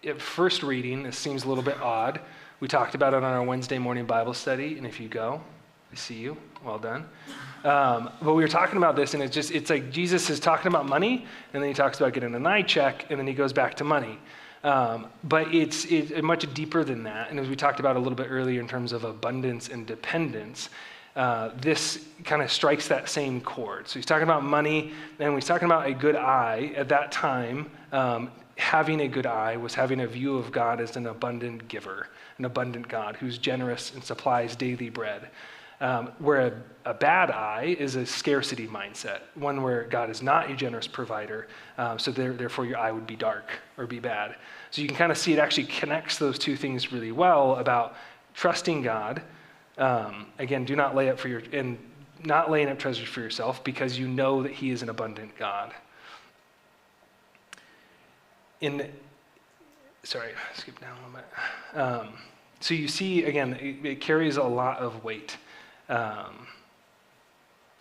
Speaker 4: At first reading, this seems a little bit odd. We talked about it on our Wednesday morning Bible study, and if you go, I see you. Well done. But we were talking about this, and it's like Jesus is talking about money, and then he talks about getting an eye check, and then he goes back to money. But it's much deeper than that. And as we talked about a little bit earlier in terms of abundance and dependence, this kind of strikes that same chord. So he's talking about money, and he's talking about a good eye. At that time, having a good eye was having a view of God as an abundant giver, an abundant God who's generous and supplies daily bread. Where a bad eye is a scarcity mindset, one where God is not a generous provider, so therefore your eye would be dark or be bad. So you can kind of see it actually connects those two things really well about trusting God. Again, do not lay up not laying up treasures for yourself because you know that he is an abundant God. Skip down a little bit. So you see, again, it carries a lot of weight. I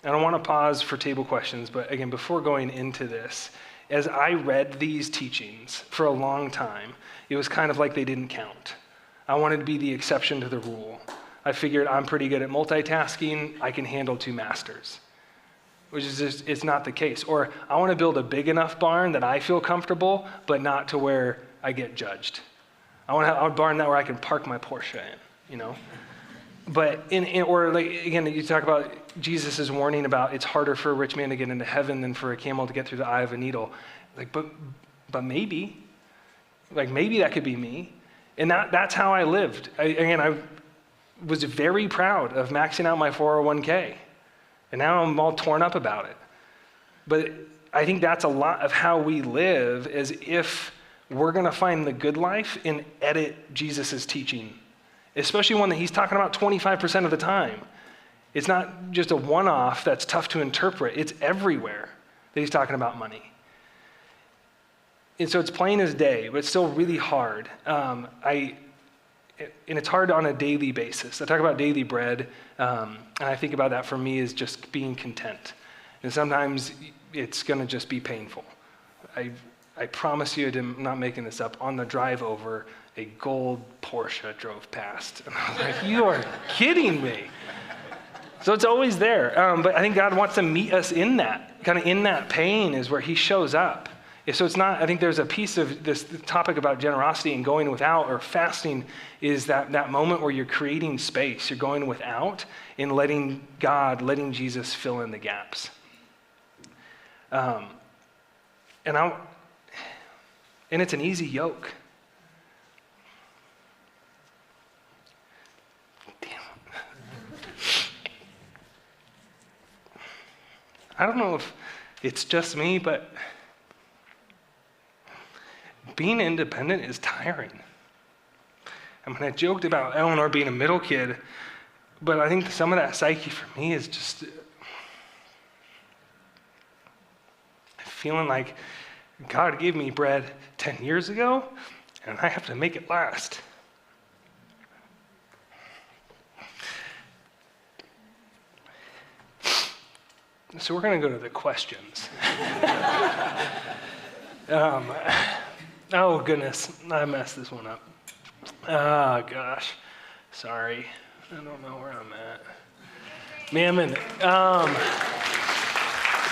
Speaker 4: don't want to pause for table questions, but again, before going into this, as I read these teachings for a long time, it was kind of like they didn't count. I wanted to be the exception to the rule. I figured I'm pretty good at multitasking, I can handle two masters, which is just, it's not the case. Or I want to build a big enough barn that I feel comfortable, but not to where I get judged. I want to have a barn that where I can park my Porsche in, you know? But again, you talk about Jesus' warning about it's harder for a rich man to get into heaven than for a camel to get through the eye of a needle. Like, but maybe that could be me. And that's how I lived. I was very proud of maxing out my 401k. And now I'm all torn up about it. But I think that's a lot of how we live, as if we're going to find the good life and edit Jesus' teaching, especially one that he's talking about 25% of the time. It's not just a one-off that's tough to interpret. It's everywhere that he's talking about money. And so it's plain as day, but it's still really hard. And it's hard on a daily basis. I talk about daily bread, and I think about that for me as just being content. And sometimes it's going to just be painful. I promise you, I'm not making this up, on the drive over, a gold Porsche drove past. And I was like, you are kidding me. So it's always there. But I think God wants to meet us in that. Kind of in that pain is where he shows up. So it's not, I think there's a piece of this topic about generosity and going without or fasting is that moment where you're creating space. You're going without and letting Jesus fill in the gaps. And it's an easy yoke. I don't know if it's just me, but being independent is tiring. I mean, I joked about Eleanor being a middle kid, but I think some of that psyche for me is just feeling like God gave me bread 10 years ago, and I have to make it last. So we're going to go to the questions. Oh, goodness. I messed this one up. Oh, gosh. Sorry. I don't know where I'm at. Mammon.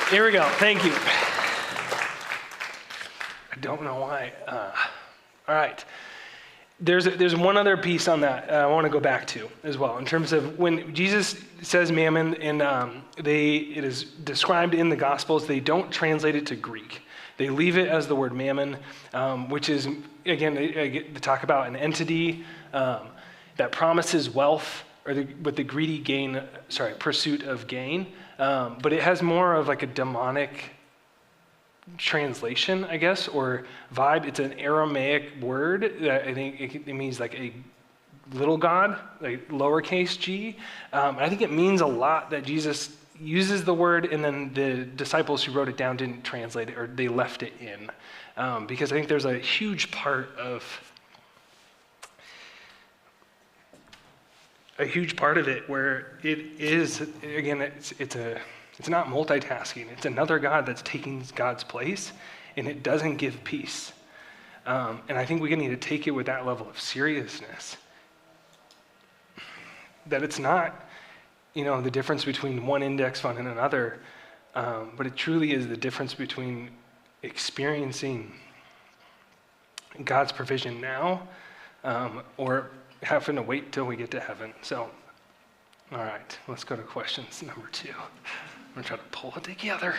Speaker 4: Here we go. Thank you. I don't know why. All right. There's one other piece on that I want to go back to as well, in terms of when Jesus says mammon, and it is described in the Gospels, they don't translate it to Greek. They leave it as the word mammon, which is, again, they talk about an entity that promises wealth or with the greedy pursuit of gain. But it has more of like a demonic translation, I guess, or vibe. It's an Aramaic word that I think it means like a little god, like lowercase g. I think it means a lot that Jesus uses the word, and then the disciples who wrote it down didn't translate it, or they left it in. Because I think there's a huge part of it where it is, again, it's not multitasking. It's another God that's taking God's place, and it doesn't give peace. And I think we need to take it with that level of seriousness. That it's not, the difference between one index fund and another, but it truly is the difference between experiencing God's provision now, or having to wait till we get to heaven. So, all right, let's go to questions number 2. I'm gonna try to pull it together.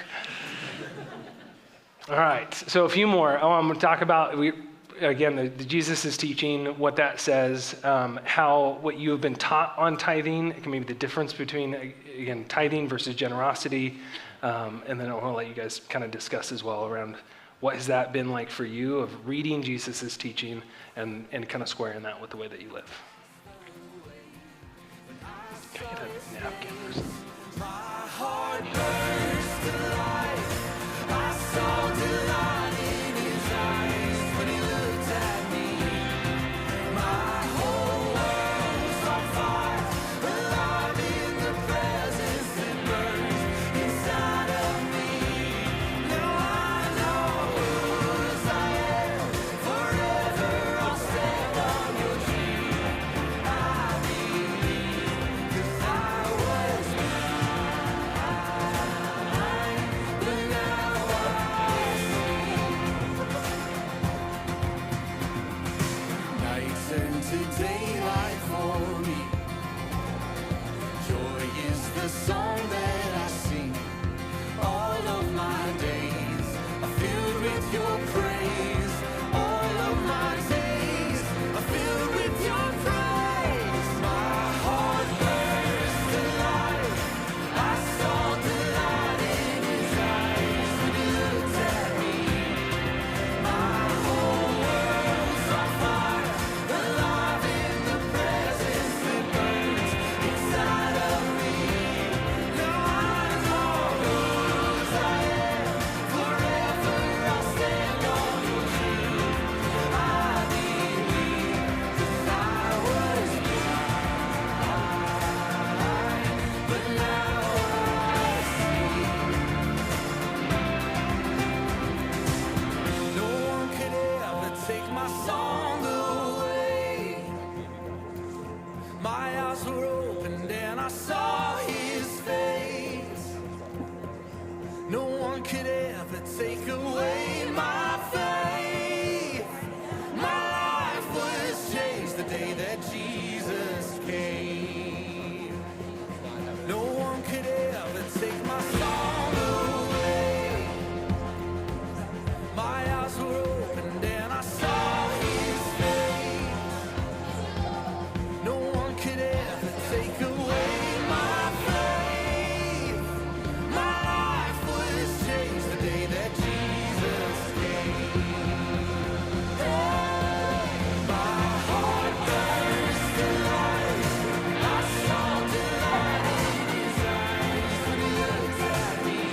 Speaker 4: All right, so a few more. I'm gonna talk about, the Jesus is teaching, what that says, how what you have been taught on tithing, it can be the difference between, again, tithing versus generosity, and then I'll let you guys kind of discuss as well around what has that been like for you of reading Jesus' teaching and kind of squaring that with the way that you live. Can I get a napkin or something?
Speaker 1: My heart burns to life. I saw delight in his eyes when he looked at me. My whole world's on fire, alive in the presence that burns inside of me. Now I know whose I am. Forever I'll stand on your tree. I believe, 'cause I was nights into daylight for me. Joy is the song that I sing. All of my days are filled with your praise. All of my days are filled with your praise. My heart burns to life. I saw delight in his eyes when he looked at me. My whole world's on fire, alive in the presence that burns inside of me. Now I know whose I am. Forever I'll stand on your truth. I believe, 'cause I was blind, but now I see. No one could ever take my song away. My eyes were opened and I saw his face. No one could ever take away my faith. My life was changed the day that Jesus came. No one could ever take my song away. My eyes were opened and I saw his face. No one could ever take away my faith. My life was changed the day that Jesus came. My heart burns to life. I saw delight in his eyes when he looked at me.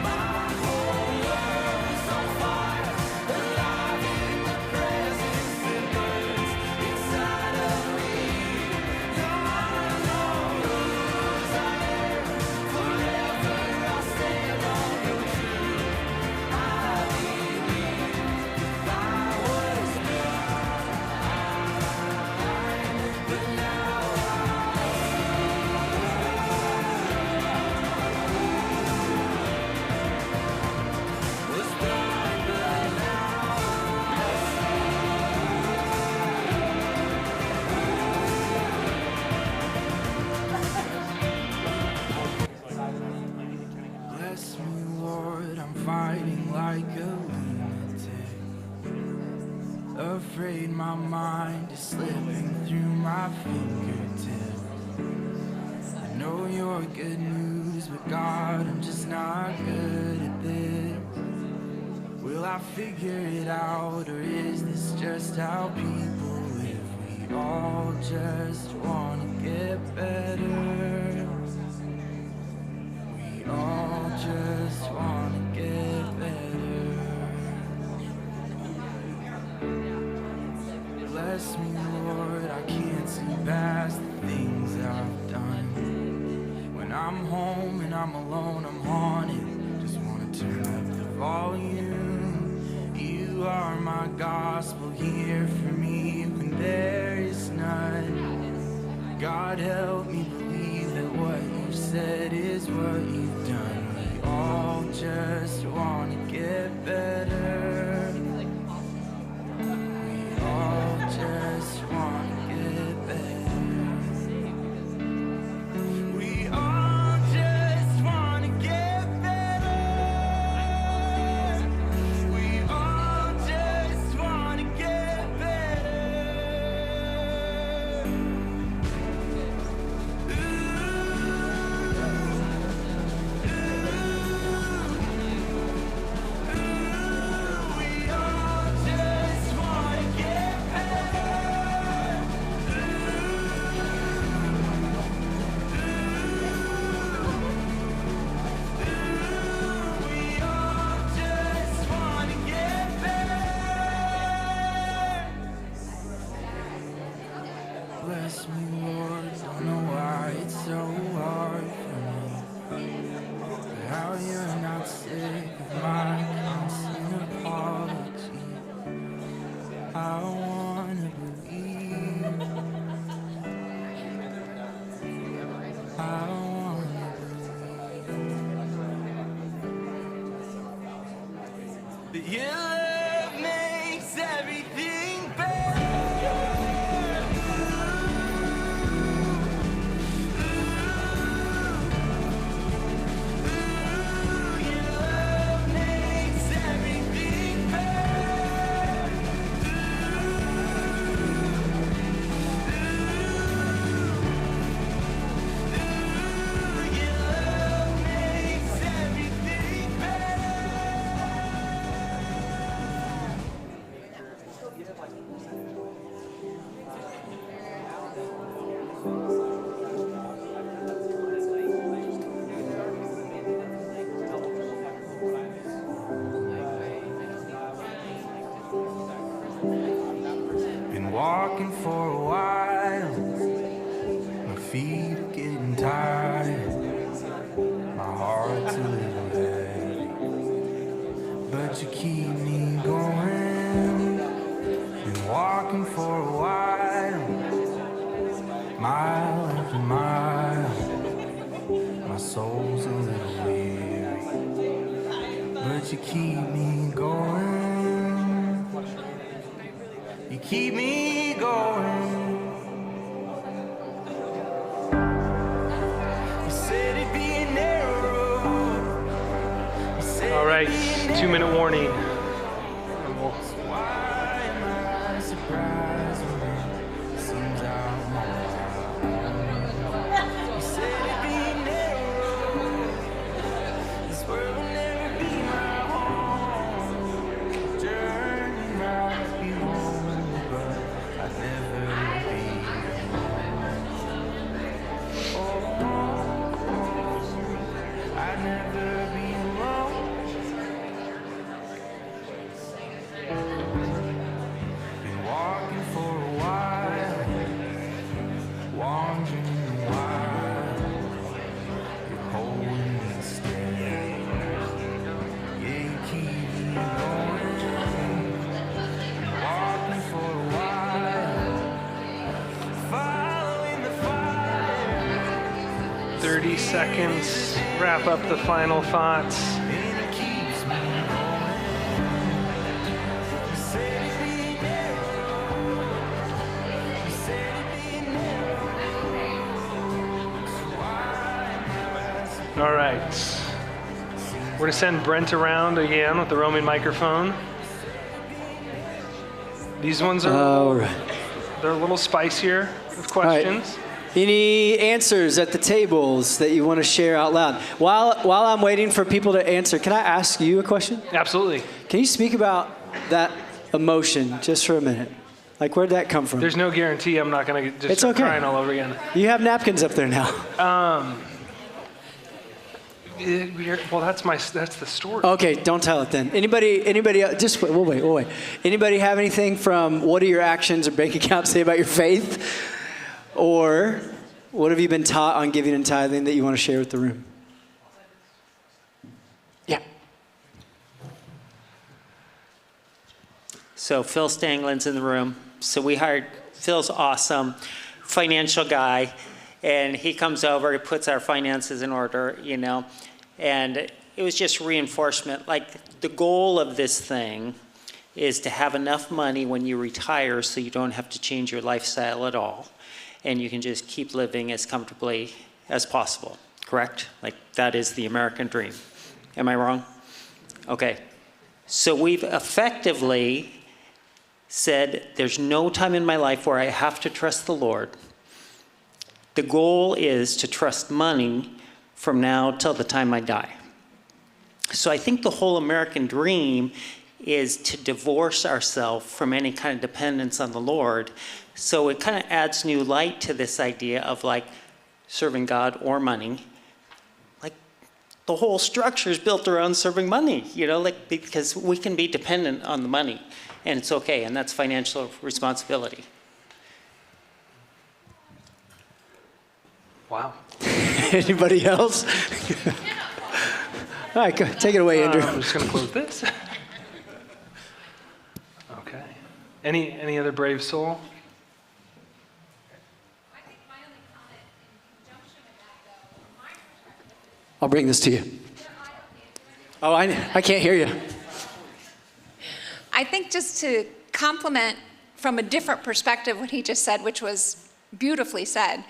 Speaker 1: My whole world's on fire, alive in the presence that burns inside of me. Now I know whose I am. Forever I'll stand on your truth. I believe, 'cause I was blind, but now I was blind, but bless me, Lord, I'm fighting like a lunatic. Afraid my mind is slipping through my fingertips. I know you're good news, but God, I'm just not good at this. Will I figure it out, or is this just how people live? We all just wanna get better. We all just wanna get better. Bless me, Lord, I can't see past the things I've done. When I'm home and I'm alone, I'm haunted. Just wanna turn up the volume. You are my gospel here for me when there is none. God, help me believe that what you've said is what you've done. We all just wanna get better. We all just wanna get better. We all just wanna get better. We all just wanna get better. We all just wanna get better. We all just wanna get better. Bless me, Lord, don't know why it's so hard for me. How you're not sick of my constant apology. I wanna believe. I wanna believe. But your love makes everything better. Your love makes everything better. Your love makes everything better. Been walking for a while. My feet are getting tired. My heart's a little heavy. But you keep me going. Been walking for a while. Mile after mile. My soul's a little weary. But you keep me going. You keep me going. You said it'd be an arrow. You said
Speaker 4: All right,
Speaker 1: it'd be an
Speaker 4: 2-minute warning.
Speaker 1: arrow. Why am I surprised when it seems I'm wrong? You said it'd be an arrow. This world will never be my home. Journey might be home, but I'd never be alone. Oh, I'd never be alone. Been walking for a while, wandering wild. You're holding me steady. Yeah, you keep me going. Been walking for a while, following the fire.
Speaker 4: 30 seconds. Wrap up the final thoughts.
Speaker 1: And it keeps me going. You said it'd be an arrow. You said it'd be an arrow. So why am I
Speaker 4: All right. We're going to send Brent around again with the roaming microphone. These ones are
Speaker 2: All right.
Speaker 4: they're a little spicier with
Speaker 2: All right.
Speaker 4: questions.
Speaker 2: Any answers at the tables that you want to share out loud? While I'm waiting for people to answer, can I ask you a question?
Speaker 4: Absolutely.
Speaker 2: Can you speak about that emotion just for a minute? Like, where'd that come from?
Speaker 4: There's no guarantee I'm not going to just
Speaker 2: It's
Speaker 4: start
Speaker 2: okay.
Speaker 4: crying all over again.
Speaker 2: You have napkins up there now.
Speaker 4: Well, that's the story.
Speaker 2: Okay, don't tell it then. Anybody, just wait, we'll wait. Anybody have anything from what do your actions or bank accounts say about your faith? Or what have you been taught on giving and tithing that you want to share with the room? Yeah.
Speaker 8: So Phil Stanglin's in the room. So we hired, Phil's awesome, financial guy, and he comes over, he puts our finances in order, you know, and it was just reinforcement. Like, the goal of this thing is to have enough money when you retire so you don't have to change your lifestyle at all, and you can just keep living as comfortably as possible, correct? Like, that is the American dream. Am I wrong? Okay. So we've effectively said, there's no time in my life where I have to trust the Lord. The goal is to trust money from now till the time I die. So I think the whole American dream is to divorce ourselves from any kind of dependence on the Lord. So it kind of adds new light to this idea of like serving God or money. Like, the whole structure is built around serving money, you know, like, because we can be dependent on the money, and it's okay, and that's financial responsibility.
Speaker 4: Wow.
Speaker 2: Anybody else? All right, go, take it away, Andrew.
Speaker 4: I'm just going to close this. Okay. Any other brave soul?
Speaker 2: I'll bring this to you. Oh, I can't hear you.
Speaker 9: I think just to compliment from a different perspective what he just said, which was beautifully said,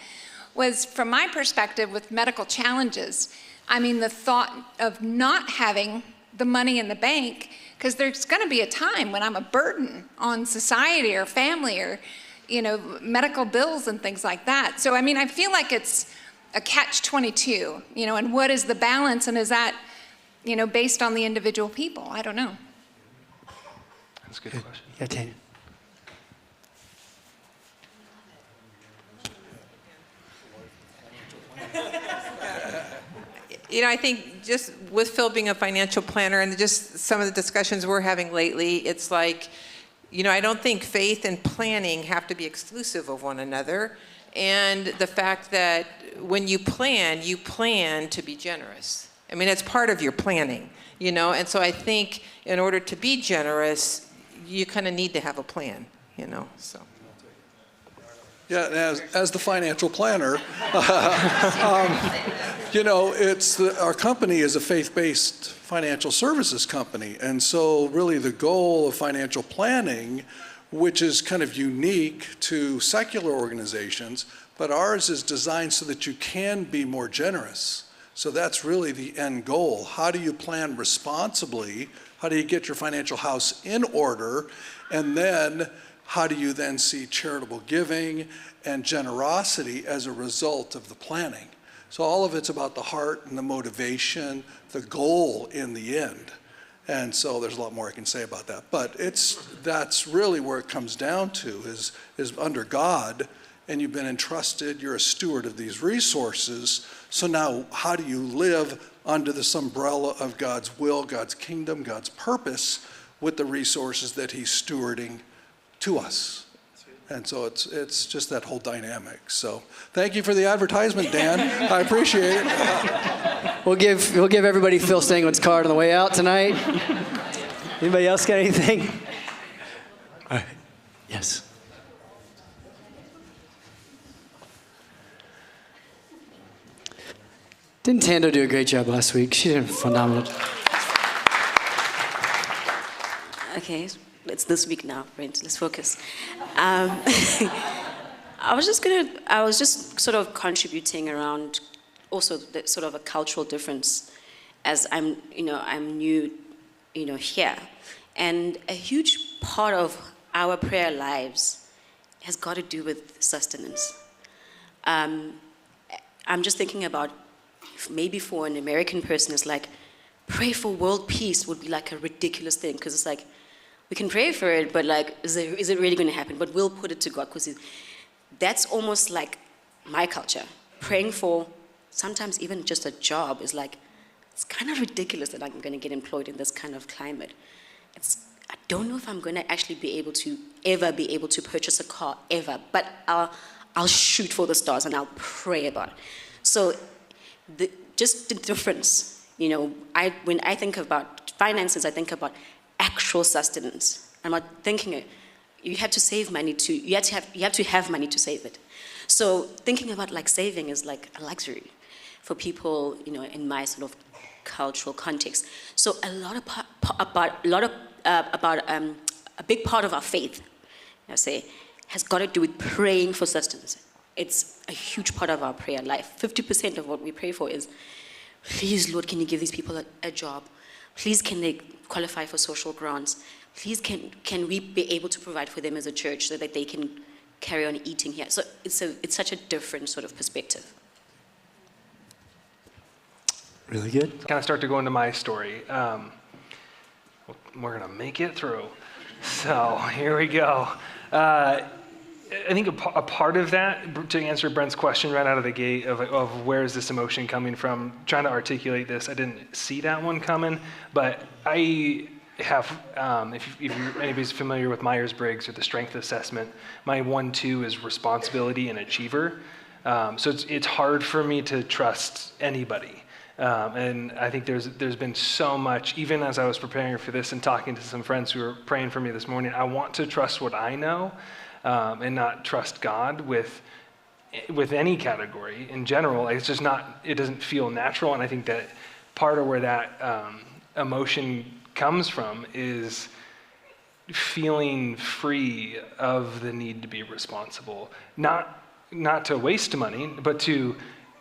Speaker 9: was from my perspective with medical challenges. I mean, the thought of not having the money in the bank, because there's going to be a time when I'm a burden on society or family or, you know, medical bills and things like that. So, I mean, I feel like it's a catch-22, you know, and what is the balance, and is that, you know, based on the individual people? I don't know.
Speaker 4: That's a good question.
Speaker 2: Yeah, Tanya.
Speaker 10: You know, I think just with Phil being a financial planner and just some of the discussions we're having lately, it's like, you know, I don't think faith and planning have to be exclusive of one another. And the fact that when you plan to be generous. I mean, it's part of your planning, you know? And so I think in order to be generous, you kind of need to have a plan, you know, so.
Speaker 11: Yeah, and as the financial planner, you know, our company is a faith-based financial services company. And so really the goal of financial planning, which is kind of unique to secular organizations, but ours is designed so that you can be more generous. So that's really the end goal. How do you plan responsibly? How do you get your financial house in order? And then how do you then see charitable giving and generosity as a result of the planning? So all of it's about the heart and the motivation, the goal in the end. And so there's a lot more I can say about that. But that's really where it comes down to is under God, and you've been entrusted, you're a steward of these resources. So now how do you live under this umbrella of God's will, God's kingdom, God's purpose with the resources that he's stewarding to us? And so it's just that whole dynamic. So thank you for the advertisement, Dan. I appreciate it.
Speaker 2: We'll give everybody Phil Stanglin's card on the way out tonight. Anybody else got anything? All right. Yes. Didn't Tando do a great job last week? She did a phenomenal job.
Speaker 12: Okay, it's this week now, friends. Let's focus. I was just sort of contributing around also the, sort of a cultural difference, as I'm new, here, and a huge part of our prayer lives has got to do with sustenance. I'm just thinking about maybe for an American person, it's like, pray for world peace would be like a ridiculous thing, because it's like, we can pray for it, but like, is it really going to happen? But we'll put it to God, because that's almost like my culture. Praying for sometimes even just a job is like, it's kind of ridiculous that I'm going to get employed in this kind of climate. I don't know if I'm going to actually ever be able to purchase a car, ever, but I'll shoot for the stars and I'll pray about it. So just the difference, when I think about finances, I think about actual sustenance. I'm not thinking you have to save money you have to have money to save it. So thinking about like saving is like a luxury for people, in my sort of cultural context. So a big part of our faith, I say, has got to do with praying for sustenance. It's a huge part of our prayer life. 50% of what we pray for is, please, Lord, can you give these people a job? Please, can they qualify for social grants? Please, can we be able to provide for them as a church so that they can carry on eating here? So it's such a different sort of perspective.
Speaker 2: Really good.
Speaker 4: Kind of start to go into my story. We're going to make it through. So here we go. I think a part of that, to answer Brent's question right out of the gate of where is this emotion coming from, trying to articulate this, I didn't see that one coming, but I have, if anybody's familiar with Myers-Briggs or the strength assessment, my 1-2 is responsibility and achiever. So it's hard for me to trust anybody. And I think there's been so much, even as I was preparing for this and talking to some friends who were praying for me this morning, I want to trust what I know and not trust God with any category in general. It's just not, it doesn't feel natural. And I think that part of where that emotion comes from is feeling free of the need to be responsible. Not to waste money, but to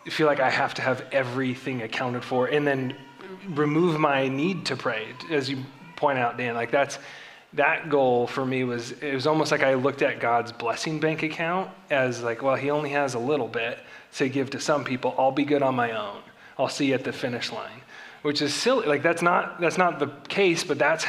Speaker 4: feel like I have to have everything accounted for, and then remove my need to pray, as you point out, Dan. Like that goal for me was almost like I looked at God's blessing bank account as like, well, he only has a little bit to give to some people. I'll be good on my own. I'll see you at the finish line, which is silly. Like that's not the case, but that's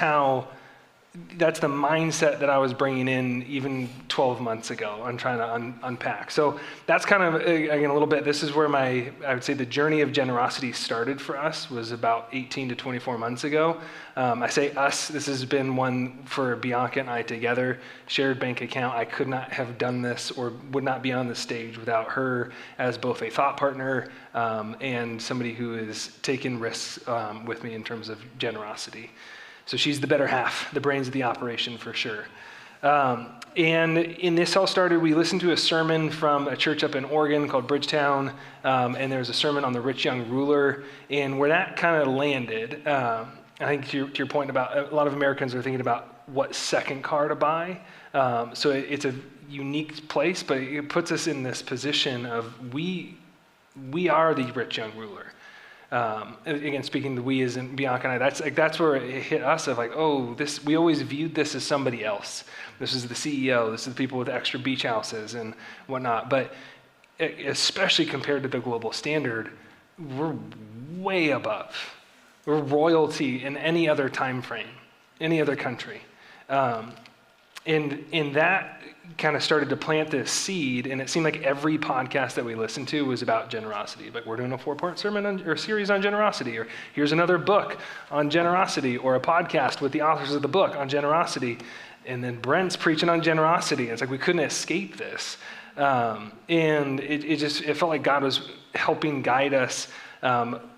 Speaker 4: the mindset that I was bringing in even 12 months ago. I'm trying to unpack. So that's kind of, again, a little bit, this is where I would say the journey of generosity started for us, was about 18 to 24 months ago. I say us, this has been one for Bianca and I together, shared bank account. I could not have done this or would not be on the stage without her as both a thought partner and somebody who is taking risks with me in terms of generosity. So she's the better half, the brains of the operation for sure. And in this all started, we listened to a sermon from a church up in Oregon called Bridgetown, and there was a sermon on the rich young ruler. And where that kind of landed, I think to your point about a lot of Americans are thinking about what second car to buy. So it's a unique place, but it puts us in this position of we are the rich young ruler. Again, speaking the we as in Bianca and I, that's where it hit us of like, oh, we always viewed this as somebody else. This is the CEO, this is the people with extra beach houses and whatnot. But especially compared to the global standard, we're way above. We're royalty in any other time frame, any other country. And that kind of started to plant this seed, and it seemed like every podcast that we listened to was about generosity. Like, we're doing a 4-part sermon or series on generosity, or here's another book on generosity, or a podcast with the authors of the book on generosity. And then Brent's preaching on generosity. And it's like we couldn't escape this. And it felt like God was helping guide us,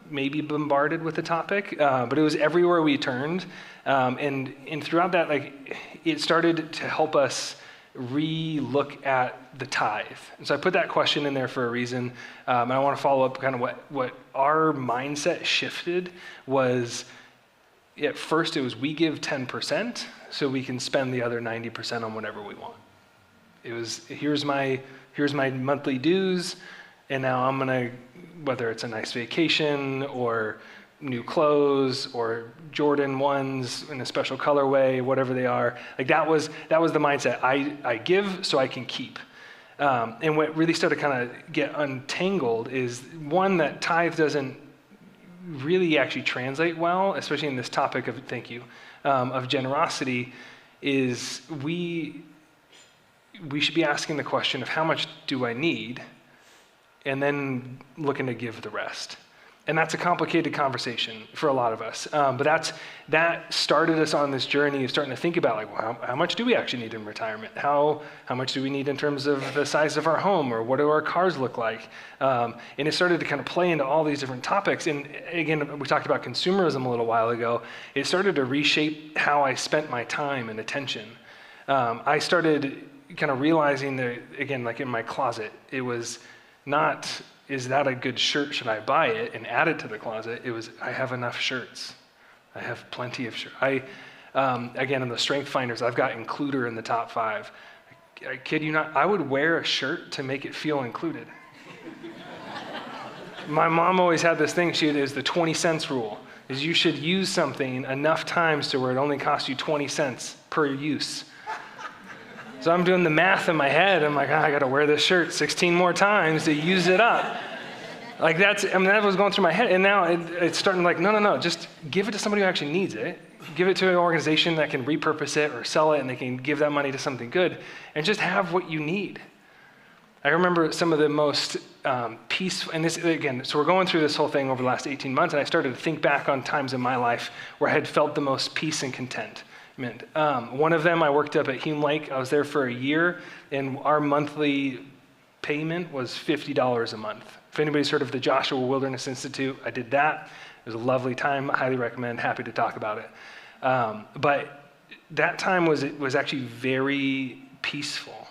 Speaker 4: maybe bombarded with the topic, but it was everywhere we turned. And throughout that, like, it started to help us re-look at the tithe. And so I put that question in there for a reason. And I want to follow up kind of what our mindset shifted was, at first it was we give 10% so we can spend the other 90% on whatever we want. It was, here's my monthly dues, and now I'm going to, whether it's a nice vacation or new clothes or Jordan ones in a special colorway, whatever they are. Like that was the mindset. I give so I can keep. And what really started to kind of get untangled is one, that tithe doesn't really actually translate well, especially in this topic of, thank you, of generosity, is we should be asking the question of how much do I need, and then looking to give the rest. And that's a complicated conversation for a lot of us. But that started us on this journey of starting to think about, like, well, how much do we actually need in retirement? How much do we need in terms of the size of our home, or what do our cars look like? And it started to kind of play into all these different topics. And again, we talked about consumerism a little while ago. It started to reshape how I spent my time and attention. I started kind of realizing that, again, like in my closet, it was not, is that a good shirt? Should I buy it and add it to the closet? It was, I have enough shirts. I have plenty of shirts. Again, in the strength finders, I've got includer in the top 5. I kid you not, I would wear a shirt to make it feel included. My mom always had this thing, is the 20 cents rule, is you should use something enough times to where it only costs you 20 cents per use. So I'm doing the math in my head. I'm like, I got to wear this shirt 16 more times to use it up. Like that was going through my head. And now it's starting like, no, just give it to somebody who actually needs it. Give it to an organization that can repurpose it or sell it, and they can give that money to something good, and just have what you need. I remember some of the most peaceful, and this, again, so we're going through this whole thing over the last 18 months, and I started to think back on times in my life where I had felt the most peace and content. One of them, I worked up at Hume Lake. I was there for a year, and our monthly payment was $50 a month. If anybody's heard of the Joshua Wilderness Institute, I did that. It was a lovely time. I highly recommend. Happy to talk about it. But that time was actually very peaceful.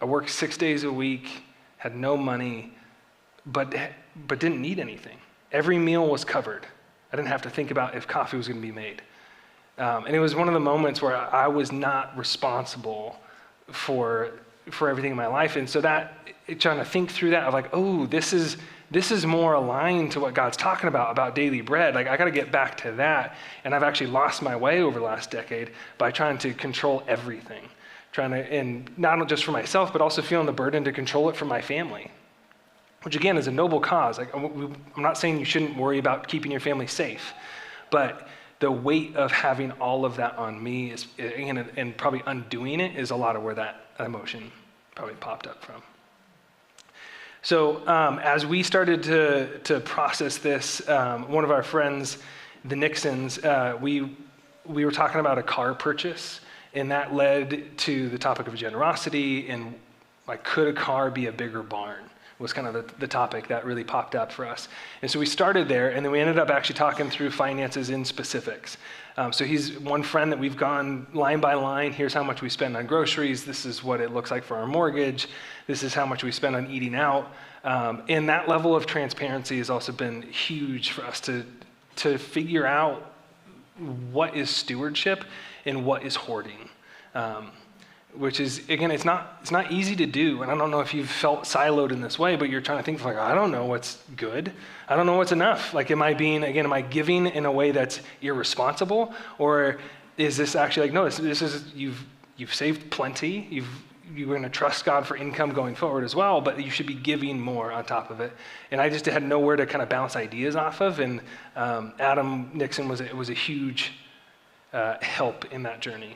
Speaker 4: I worked 6 days a week, had no money, but didn't need anything. Every meal was covered. I didn't have to think about if coffee was going to be made. And it was one of the moments where I was not responsible for everything in my life. And so trying to think through that of like, oh, this is more aligned to what God's talking about daily bread. Like, I got to get back to that. And I've actually lost my way over the last decade by trying to control everything. And not just for myself, but also feeling the burden to control it for my family. Which again is a noble cause. Like, I'm not saying you shouldn't worry about keeping your family safe, but the weight of having all of that on me and probably undoing it is a lot of where that emotion probably popped up from. So as we started to process this, one of our friends, the Nixons, we were talking about a car purchase, and that led to the topic of generosity and like, could a car be a bigger barn? Was kind of the topic that really popped up for us. And so we started there, and then we ended up actually talking through finances in specifics. So he's one friend that we've gone line by line. Here's how much we spend on groceries. This is what it looks like for our mortgage. This is how much we spend on eating out. And that level of transparency has also been huge for us to figure out what is stewardship and what is hoarding. Which is, again, it's not easy to do. And I don't know if you've felt siloed in this way, but you're trying to think of like, I don't know what's good. I don't know what's enough. Like, am I giving in a way that's irresponsible? Or is this actually like, no, this is, you've saved plenty. You're going to trust God for income going forward as well, but you should be giving more on top of it. And I just had nowhere to kind of bounce ideas off of. And Adam Nixon was a huge help in that journey.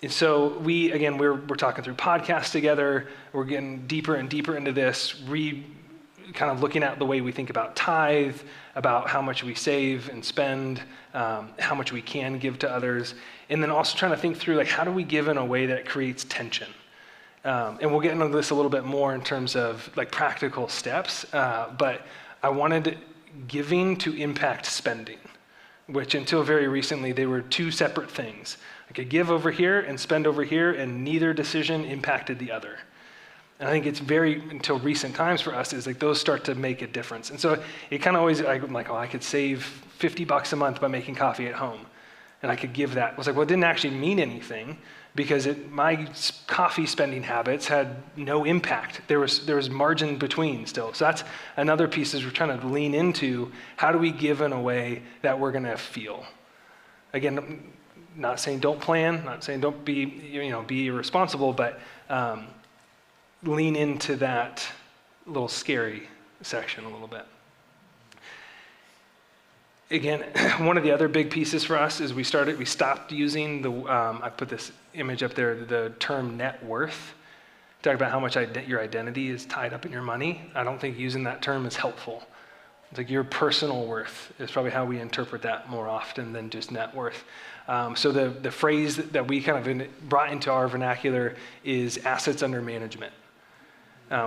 Speaker 4: And so we're talking through podcasts together. We're getting deeper and deeper into this, kind of looking at the way we think about tithe, about how much we save and spend, how much we can give to others, and then also trying to think through like, how do we give in a way that creates tension? And we'll get into this a little bit more in terms of like practical steps, but I wanted giving to impact spending, which until very recently, they were two separate things. I could give over here and spend over here, and neither decision impacted the other. And I think it's until recent times for us, is like those start to make a difference. And so it kind of always, I'm like, I could save $50 a month by making coffee at home. and I could give that. I was like, well, it didn't actually mean anything because my coffee spending habits had no impact. There was margin between still. So that's another piece is we're trying to lean into how do we give in a way that we're going to feel. Again, not saying don't plan, not saying don't be irresponsible, but lean into that little scary section a little bit. Again, one of the other big pieces for us is we stopped using I put this image up there, the term net worth. Talk about how much your identity is tied up in your money. I don't think using that term is helpful. It's like your personal worth is probably how we interpret that more often than just net worth. So the phrase that we kind of brought into our vernacular is assets under management.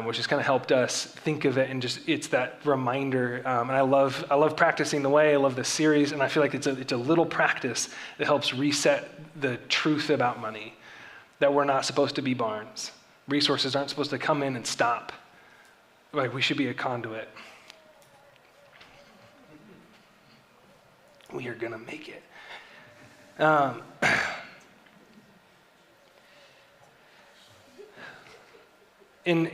Speaker 4: Which has kind of helped us think of it, and it's that reminder. And I love practicing the way. I love this series, and I feel like it's a little practice that helps reset the truth about money, that we're not supposed to be barns. Resources aren't supposed to come in and stop. Like we should be a conduit. We are gonna make it. And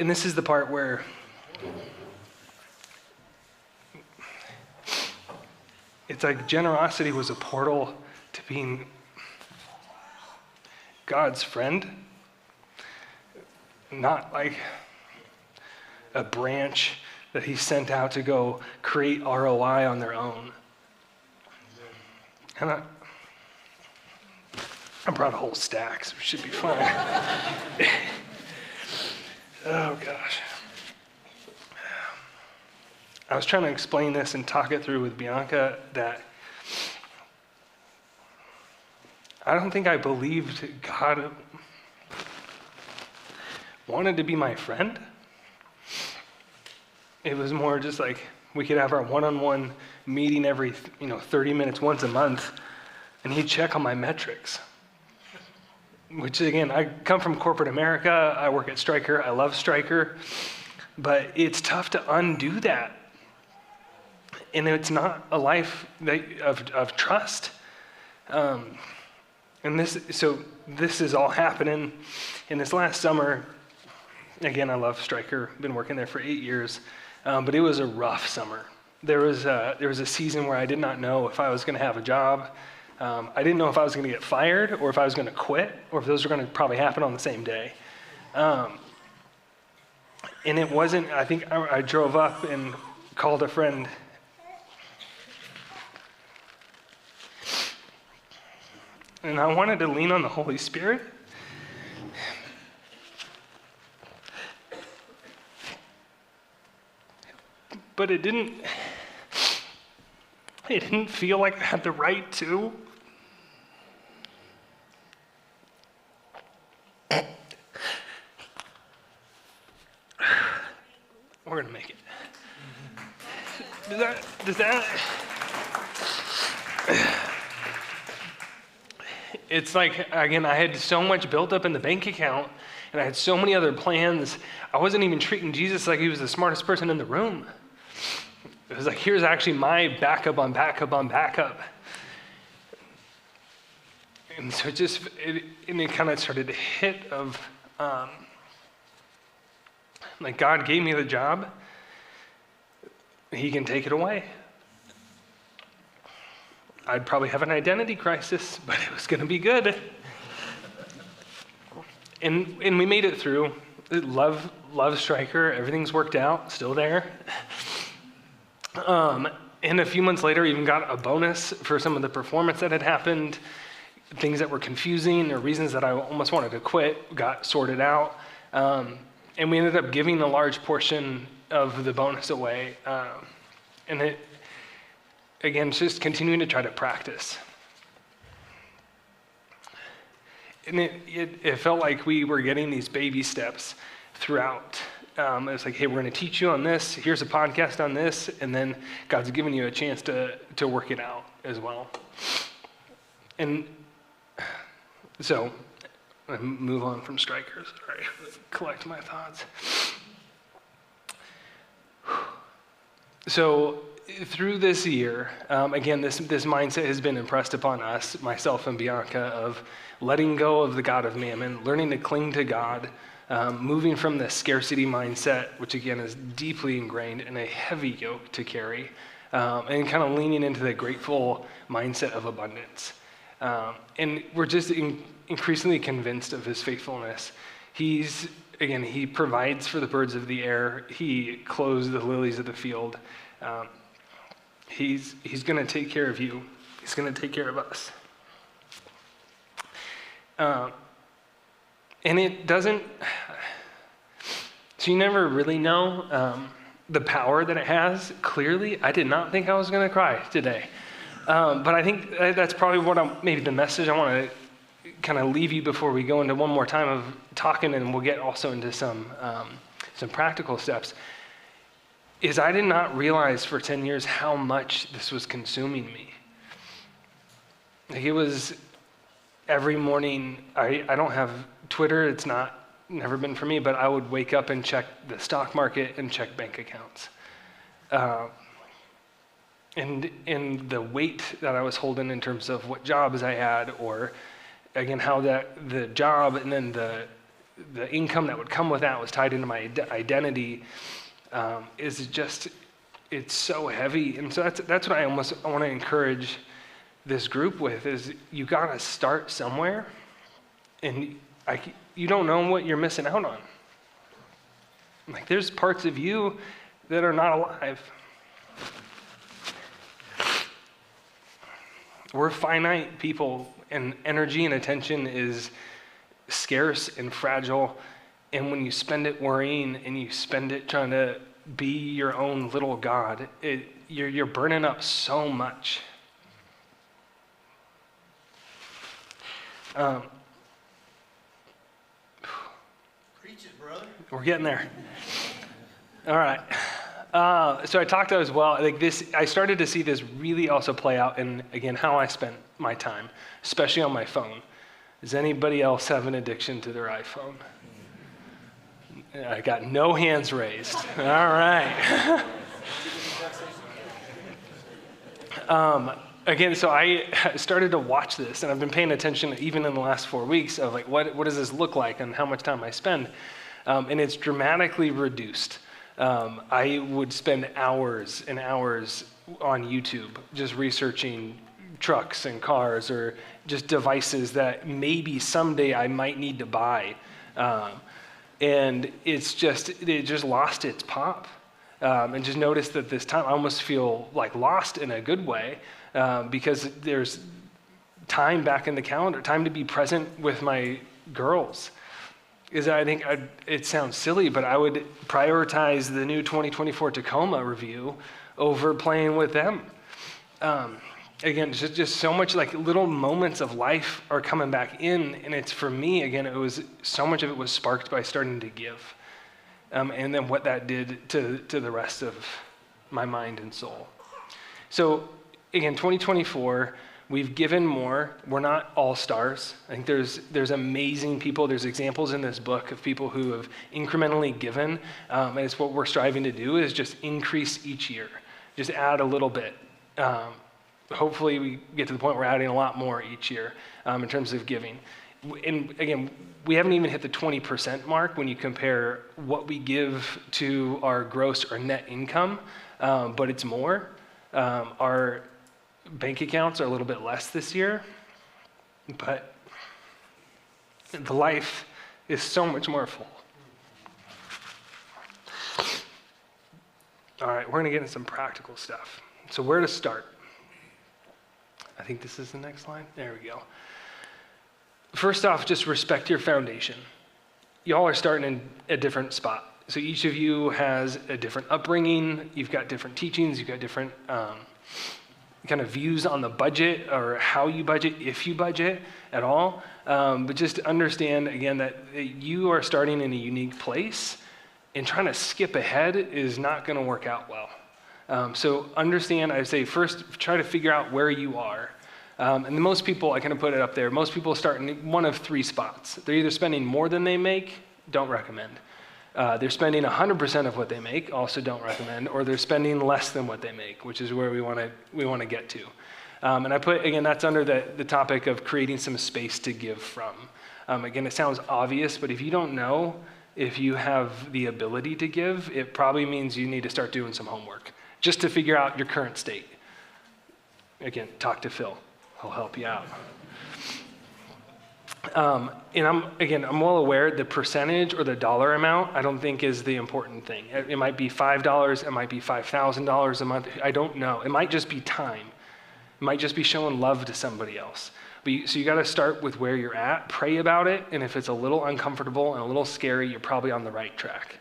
Speaker 4: this is the part where it's like generosity was a portal to being God's friend, not like a branch that he sent out to go create ROI on their own. And I brought a whole stack, so it should be fun. Oh, gosh. I was trying to explain this and talk it through with Bianca that I don't think I believed God wanted to be my friend. It was more just like we could have our one-on-one meeting every 30 minutes once a month, and he'd check on my metrics. Which again, I come from corporate America, I work at Stryker, I love Stryker, but it's tough to undo that. And it's not a life of trust. And this is all happening in this last summer. Again, I love Stryker, been working there for 8 years, but it was a rough summer. There was a season where I did not know if I was gonna have a job. I didn't know if I was going to get fired or if I was going to quit or if those were going to probably happen on the same day. And it wasn't, I think I drove up and called a friend. And I wanted to lean on the Holy Spirit. But it didn't feel like I had the right to. We're gonna make it. Does that? It's like, again, I had so much built up in the bank account and I had so many other plans. I wasn't even treating Jesus like he was the smartest person in the room. It was like, here's actually my backup on backup on backup. And so it kind of started to hit of, like God gave me the job, he can take it away. I'd probably have an identity crisis, but it was gonna be good. And we made it through. Love Stryker, everything's worked out, still there. And a few months later, even got a bonus for some of the performance that had happened. Things that were confusing or reasons that I almost wanted to quit got sorted out. And we ended up giving a large portion of the bonus away. And it, again, just continuing to try to practice. And it felt like we were getting these baby steps throughout. It was like, hey, we're going to teach you on this. Here's a podcast on this. And then God's giving you a chance to work it out as well. And so I move on from Strikers. Sorry, collect my thoughts. So through this year, again, this mindset has been impressed upon us, myself and Bianca, of letting go of the God of mammon, learning to cling to God, moving from the scarcity mindset, which again is deeply ingrained and a heavy yoke to carry, and kind of leaning into the grateful mindset of abundance. And we're just increasingly convinced of his faithfulness. He provides for the birds of the air. He clothes the lilies of the field. He's going to take care of you. He's going to take care of us. And it doesn't, so you never really know the power that it has. Clearly, I did not think I was going to cry today. But I think that's probably maybe the message I want to kind of leave you before we go into one more time of talking, and we'll get also into some practical steps, is I did not realize for 10 years how much this was consuming me. Like it was every morning, I don't have Twitter, it's never been for me, but I would wake up and check the stock market and check bank accounts. And the weight that I was holding in terms of what jobs I had, or again, how the job and then the income that would come with that was tied into my identity, it's so heavy. And so that's what I want to encourage this group with, is you got to start somewhere, and you don't know what you're missing out on. Like there's parts of you that are not alive. We're finite people, and energy and attention is scarce and fragile. And when you spend it worrying and you spend it trying to be your own little God, you're burning up so much.
Speaker 13: Preach it, brother.
Speaker 4: We're getting there. All right. So I talked as well, like I started to see this really also play out in, again, how I spent my time, especially on my phone. Does anybody else have an addiction to their iPhone? I got no hands raised. All right. Again, so I started to watch this, and I've been paying attention even in the last 4 weeks of like, what does this look like and how much time I spend? And it's dramatically reduced. I would spend hours and hours on YouTube just researching trucks and cars, or just devices that maybe someday I might need to buy. And it just lost its pop. And just noticed that this time I almost feel like lost in a good way, because there's time back in the calendar, time to be present with my girls. I think it sounds silly, but I would prioritize the new 2024 Tacoma review over playing with them. Again, just so much like little moments of life are coming back in, and it's for me, again, so much of it was sparked by starting to give. And then what that did to the rest of my mind and soul. So again, 2024, we've given more. We're not all stars. I think there's amazing people. There's examples in this book of people who have incrementally given. And it's what we're striving to do, is just increase each year. Just add a little bit. Hopefully we get to the point where we're adding a lot more each year in terms of giving. And again, we haven't even hit the 20% mark when you compare what we give to our gross or net income, but it's more. Our bank accounts are a little bit less this year, but the life is so much more full. All right, we're gonna get into some practical stuff. So where to start? I think this is the next slide. There we go. First off, just respect your foundation. Y'all are starting in a different spot. So each of you has a different upbringing. You've got different teachings. You've got different kind of views on the budget, or how you budget, if you budget at all. But just understand, again, that you are starting in a unique place, and trying to skip ahead is not going to work out well. So understand, I say first, try to figure out where you are. And most people, I kind of put it up there, most people start in one of three spots. They're either spending more than they make, don't recommend. They're spending 100% of what they make, also don't recommend, or they're spending less than what they make, which is where we want to get to. And I put, again, that's under the topic of creating some space to give from. Again, it sounds obvious, but if you don't know if you have the ability to give, it probably means you need to start doing some homework just to figure out your current state. Again, talk to Phil. He'll help you out. And I'm well aware the percentage or the dollar amount I don't think is the important thing. It might be $5, it might be $5,000 a month. I don't know. It might just be time. It might just be showing love to somebody else. So you got to start with where you're at, pray about it, and if it's a little uncomfortable and a little scary, you're probably on the right track.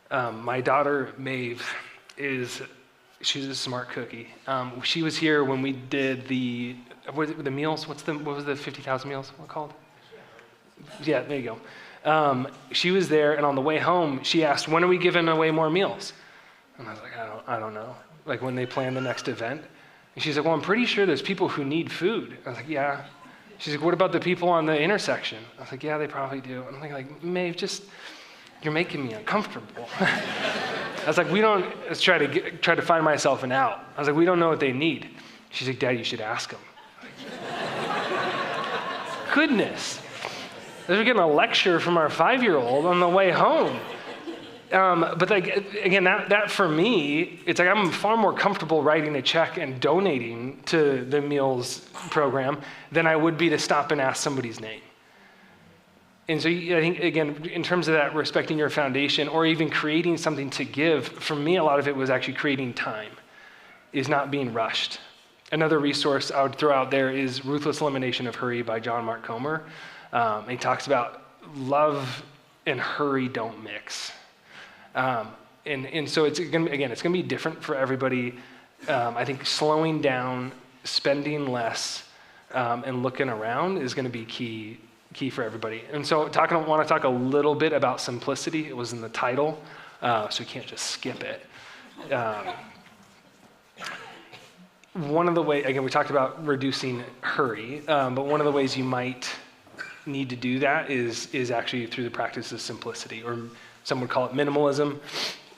Speaker 4: My daughter, Maeve, she's a smart cookie. She was here when we did the meals. What was the 50,000 meals called? Yeah, there you go. She was there, and on the way home, she asked, "When are we giving away more meals?" And I was like, I don't know. Like when they plan the next event. And she's like, "Well, I'm pretty sure there's people who need food." I was like, "Yeah." She's like, "What about the people on the intersection?" I was like, "Yeah, they probably do." I'm like, "Maeve, you're making me uncomfortable." I was like, let's try to find myself an out. I was like, "We don't know what they need." She's like, "Dad, you should ask them." Goodness. We're getting a lecture from our 5-year-old on the way home. But again, that for me, it's like I'm far more comfortable writing a check and donating to the meals program than I would be to stop and ask somebody's name. And so I think, again, in terms of that, respecting your foundation or even creating something to give, for me, a lot of it was actually creating time, is not being rushed. Another resource I would throw out there is Ruthless Elimination of Hurry by John Mark Comer. He talks about love and hurry don't mix. And so it's going to be different for everybody. I think slowing down, spending less, and looking around is going to be key for everybody. And so I want to talk a little bit about simplicity. It was in the title, so you can't just skip it. One of the ways, again, we talked about reducing hurry, but one of the ways you might need to do that is actually through the practice of simplicity, or some would call it minimalism.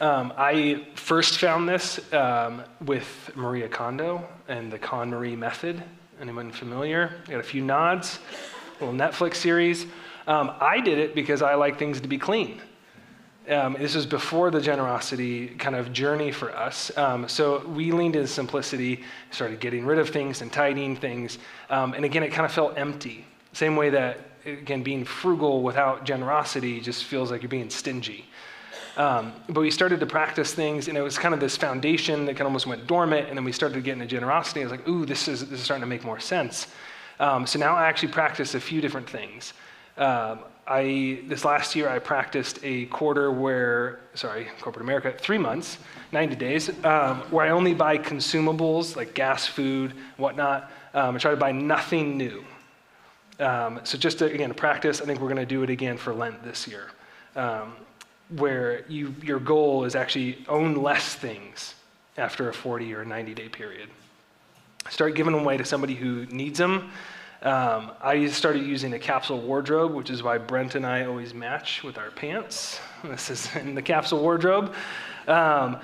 Speaker 4: I first found this with Maria Kondo and the KonMari method. Anyone familiar? Got a few nods. A little Netflix series. I did it because I like things to be clean. This was before the generosity kind of journey for us. So we leaned into simplicity, started getting rid of things and tidying things. And again, it kind of felt empty. Same way that, again, being frugal without generosity just feels like you're being stingy. But we started to practice things, and it was kind of this foundation that kind of almost went dormant, and then we started to get into generosity. I was like, ooh, this is starting to make more sense. So now I actually practice a few different things. This last year I practiced a corporate America, 3 months, 90 days, where I only buy consumables like gas, food, whatnot. I try to buy nothing new. So just to, again, practice, I think we're going to do it again for Lent this year, where your goal is actually own less things after a 40 or 90-day period. Start giving them away to somebody who needs them. I started using a capsule wardrobe, which is why Brent and I always match with our pants. This is in the capsule wardrobe. I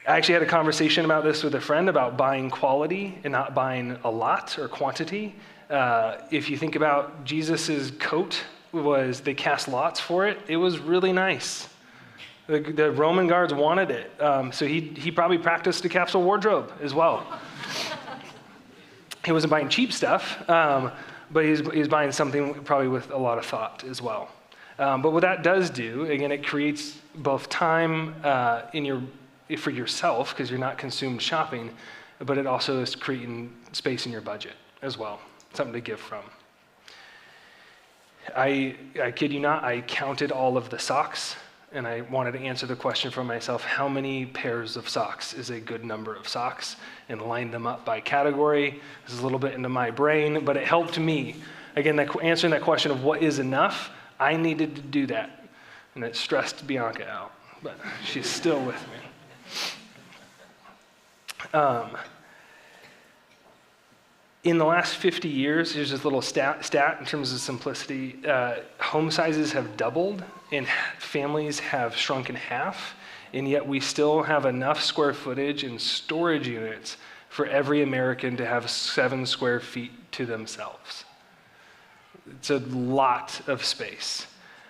Speaker 4: actually had a conversation about this with a friend about buying quality and not buying a lot or quantity. If you think about Jesus's coat, they cast lots for it. It was really nice. The Roman guards wanted it. So he probably practiced a capsule wardrobe as well. He wasn't buying cheap stuff, but he's buying something probably with a lot of thought as well. But what that does do, again, it creates both time for yourself, because you're not consumed shopping, but it also is creating space in your budget as well, something to give from. I kid you not, I counted all of the socks, and I wanted to answer the question for myself, how many pairs of socks is a good number of socks, and line them up by category. This is a little bit into my brain, but it helped me. Again, answering that question of what is enough, I needed to do that, and it stressed Bianca out, but she's still with me. In the last 50 years, here's this little stat in terms of simplicity. Home sizes have doubled and families have shrunk in half, and yet we still have enough square footage in storage units for every American to have 7 square feet to themselves. It's a lot of space.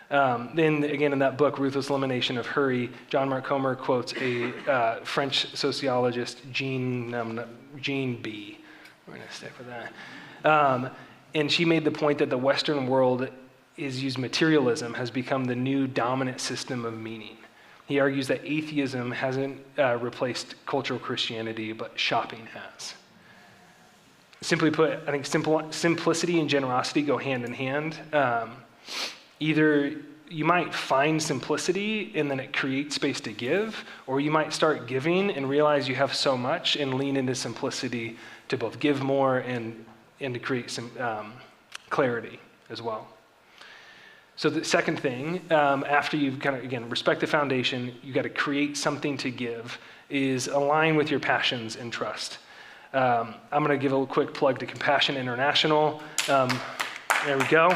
Speaker 4: Then again, in that book, Ruthless Elimination of Hurry, John Mark Comer quotes a French sociologist, Jean B. We're going to stick with that. And she made the point that the Western world is used materialism has become the new dominant system of meaning. He argues that atheism hasn't replaced cultural Christianity, but shopping has. Simply put, I think simplicity and generosity go hand in hand. Either you might find simplicity and then it creates space to give, or you might start giving and realize you have so much and lean into simplicity to both give more and to create some clarity as well. So the second thing, after you've kind of, again, respect the foundation, you got to create something to give, is align with your passions and trust. I'm going to give a quick plug to Compassion International. There we go.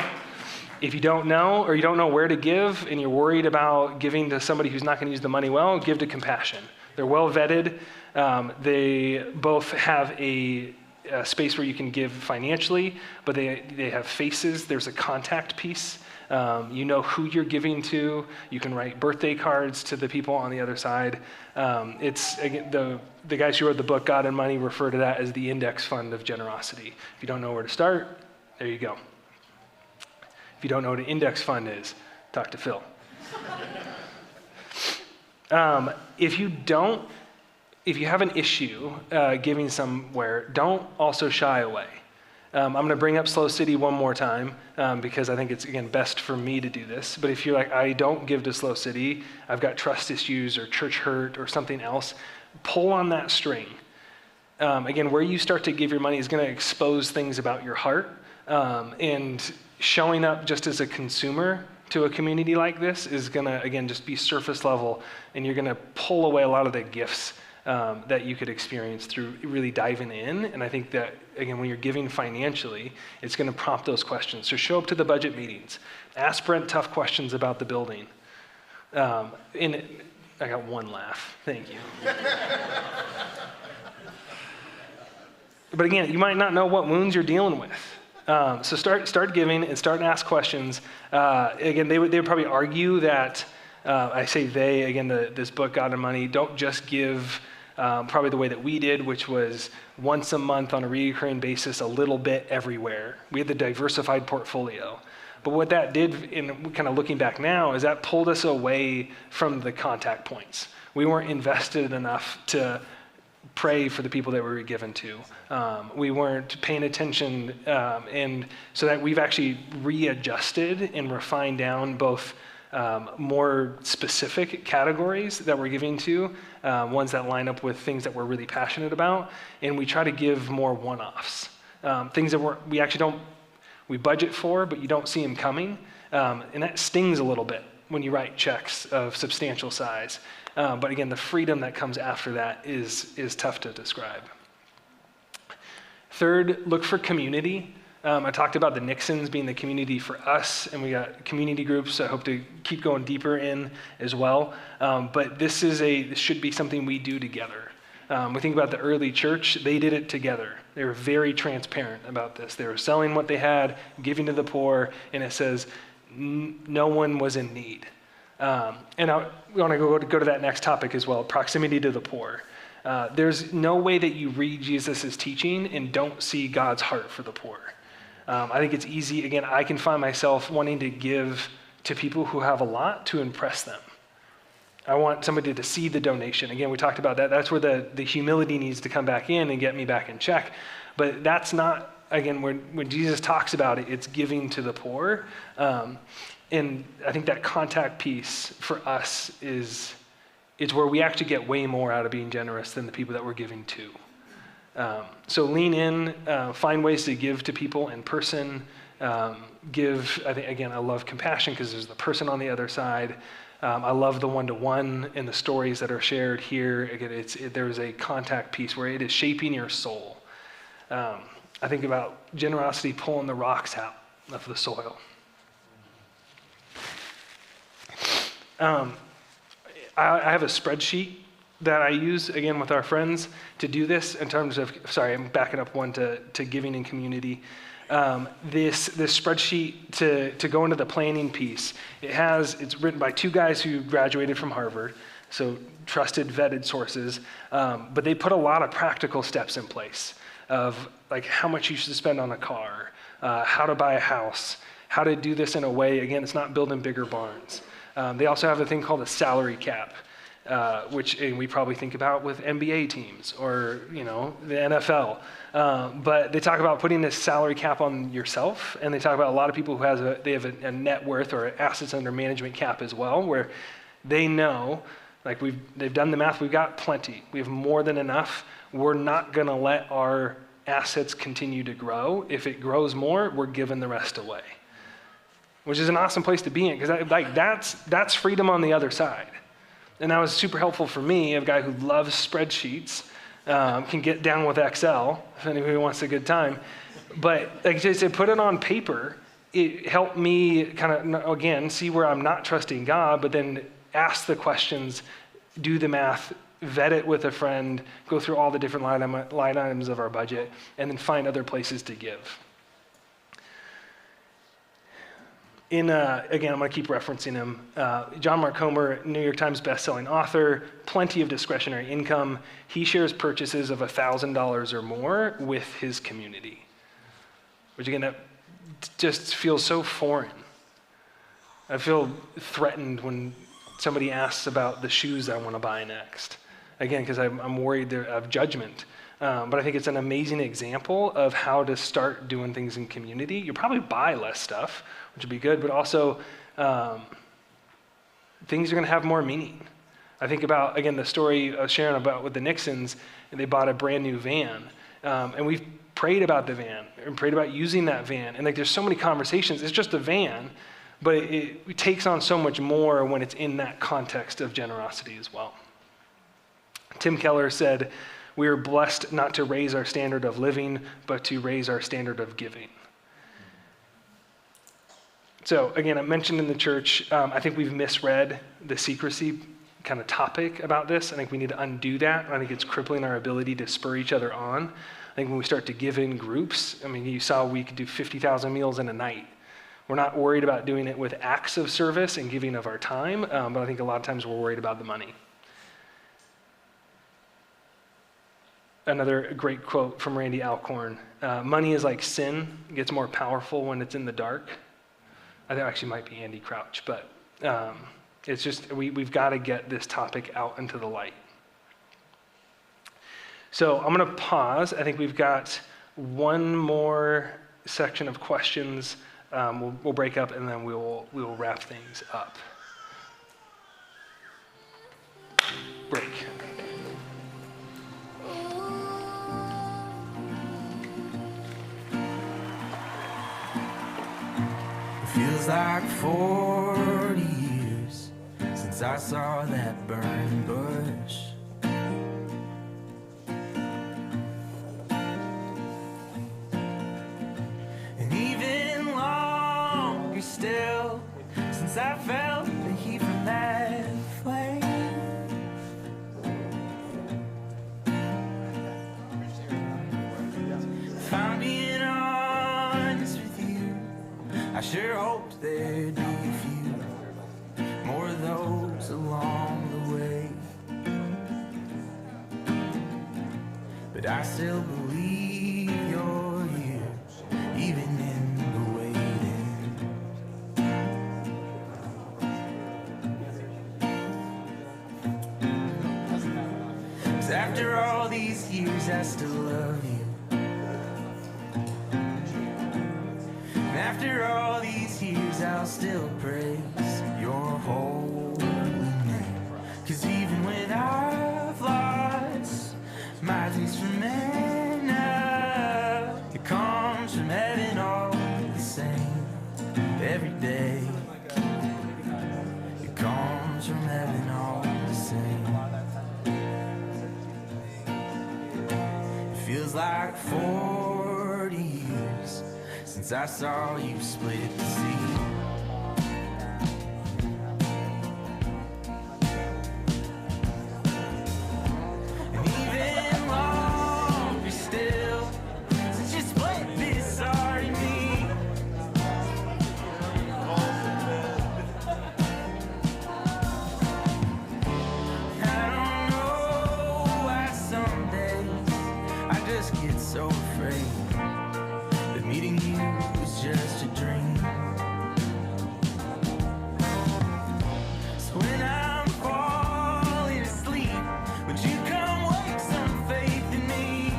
Speaker 4: If you don't know, or you don't know where to give, and you're worried about giving to somebody who's not going to use the money well, give to Compassion. They're well vetted. They both have a space where you can give financially, but they have faces. There's a contact piece. You know who you're giving to. You can write birthday cards to the people on the other side. It's again, the guys who wrote the book, God and Money, refer to that as the index fund of generosity. If you don't know where to start, there you go. If you don't know what an index fund is, talk to Phil. If you have an issue giving somewhere, don't also shy away. I'm going to bring up SLO City one more time because I think it's, again, best for me to do this. But if you're like, I don't give to SLO City, I've got trust issues or church hurt or something else, pull on that string. Again, where you start to give your money is going to expose things about your heart. And showing up just as a consumer to a community like this is going to, again, just be surface level, and you're going to pull away a lot of the gifts that you could experience through really diving in. And I think that, again, when you're giving financially, it's going to prompt those questions. So show up to the budget meetings. Ask Brent tough questions about the building. I got one laugh. Thank you. But again, you might not know what wounds you're dealing with. So start giving and start to ask questions. Again, they would probably argue that, I say they, again, this book, God and Money, don't just give probably the way that we did, which was once a month on a recurring basis, a little bit everywhere. We had the diversified portfolio. But what that did, in kind of looking back now, is that pulled us away from the contact points. We weren't invested enough to pray for the people that we were given to. We weren't paying attention, and so that we've actually readjusted and refined down both more specific categories that we're giving to, ones that line up with things that we're really passionate about, and we try to give more one-offs, things that we actually don't, we budget for, but you don't see them coming, and that stings a little bit when you write checks of substantial size. But again, the freedom that comes after that is tough to describe. Third, look for community. I talked about the Nixons being the community for us, and we got community groups I hope to keep going deeper in as well. But this should be something we do together. We think about the early church, they did it together. They were very transparent about this. They were selling what they had, giving to the poor, and it says no one was in need. And I want to go to that next topic as well, proximity to the poor. There's no way that you read Jesus' teaching and don't see God's heart for the poor. I think it's easy, again, I can find myself wanting to give to people who have a lot to impress them. I want somebody to see the donation. Again, we talked about that. That's where the humility needs to come back in and get me back in check. But that's not, again, when Jesus talks about it, it's giving to the poor. And I think that contact piece for us is where we actually get way more out of being generous than the people that we're giving to. So lean in, find ways to give to people in person. I think, again, I love compassion because there's the person on the other side. I love the one-to-one and the stories that are shared here. Again, there's a contact piece where it is shaping your soul. I think about generosity pulling the rocks out of the soil. I have a spreadsheet that I use, again, with our friends to do this in terms of, sorry, I'm backing up one to giving and community. This spreadsheet to go into the planning piece, it's written by two guys who graduated from Harvard, so trusted, vetted sources, but they put a lot of practical steps in place of like how much you should spend on a car, how to buy a house, how to do this in a way, again, it's not building bigger barns. They also have a thing called a salary cap, which we probably think about with NBA teams or the NFL. But they talk about putting this salary cap on yourself, and they talk about a lot of people who have a net worth or assets under management cap as well, where they know, like they've done the math, we've got plenty, we have more than enough. We're not going to let our assets continue to grow. If it grows more, we're giving the rest away, which is an awesome place to be in, because that's freedom on the other side. And that was super helpful for me, a guy who loves spreadsheets, can get down with Excel if anybody wants a good time. But like I said, put it on paper. It helped me kind of, again, see where I'm not trusting God, but then ask the questions, do the math, vet it with a friend, go through all the different line items of our budget, and then find other places to give. Again, I'm going to keep referencing him. John Mark Comer, New York Times bestselling author, plenty of discretionary income. He shares purchases of $1,000 or more with his community, which again, that just feels so foreign. I feel threatened when somebody asks about the shoes I want to buy next. Again, because I'm worried of judgment. But I think it's an amazing example of how to start doing things in community. You'll probably buy less stuff, which would be good, but also things are going to have more meaning. I think about, again, the story I was sharing about with the Nixons, and they bought a brand new van. And we've prayed about the van and prayed about using that van. And like, there's so many conversations. It's just a van, but it takes on so much more when it's in that context of generosity as well. Tim Keller said, "We are blessed not to raise our standard of living, but to raise our standard of giving." So again, I mentioned in the church, I think we've misread the secrecy kind of topic about this. I think we need to undo that. I think it's crippling our ability to spur each other on. I think when we start to give in groups, I mean, you saw we could do 50,000 meals in a night. We're not worried about doing it with acts of service and giving of our time, but I think a lot of times we're worried about the money. Another great quote from Randy Alcorn, money is like sin, it gets more powerful when it's in the dark. I think it actually might be Andy Crouch, but it's just, we've got to get this topic out into the light. So I'm going to pause. I think we've got one more section of questions. We'll break up and then we will wrap things up. Break.
Speaker 1: Feels like 40 years since I saw that burning bush. And even longer still since I felt the heat from that flame. If I'm being honest with you, I sure hoped there'd be a few more of those along the way. But I still believe you're here, even in the waiting. 'Cause after all these years, I still love you. After all these years, I'll still praise your holy name. 'Cause even when I've lost my taste for manna, it comes from heaven all the same. Every day, it comes from heaven all the same. It feels like 40 since I saw you split the sea. And even longer still, since you split this heart in me. I don't know why some days I just get so afraid that meeting you was just a dream. So when I'm falling asleep, would you come wake some faith in me?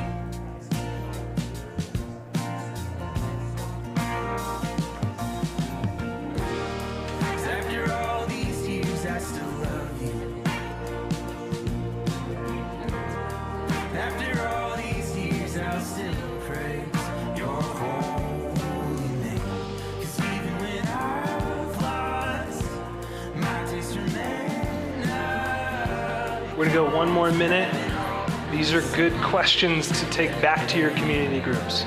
Speaker 1: 'Cause after all these years, I still love you. After all these years, I'll still praise your holy name. 'Cause even when I've lost my taste for manna,
Speaker 4: We're gonna go one more minute. These are good questions to take back to your community groups.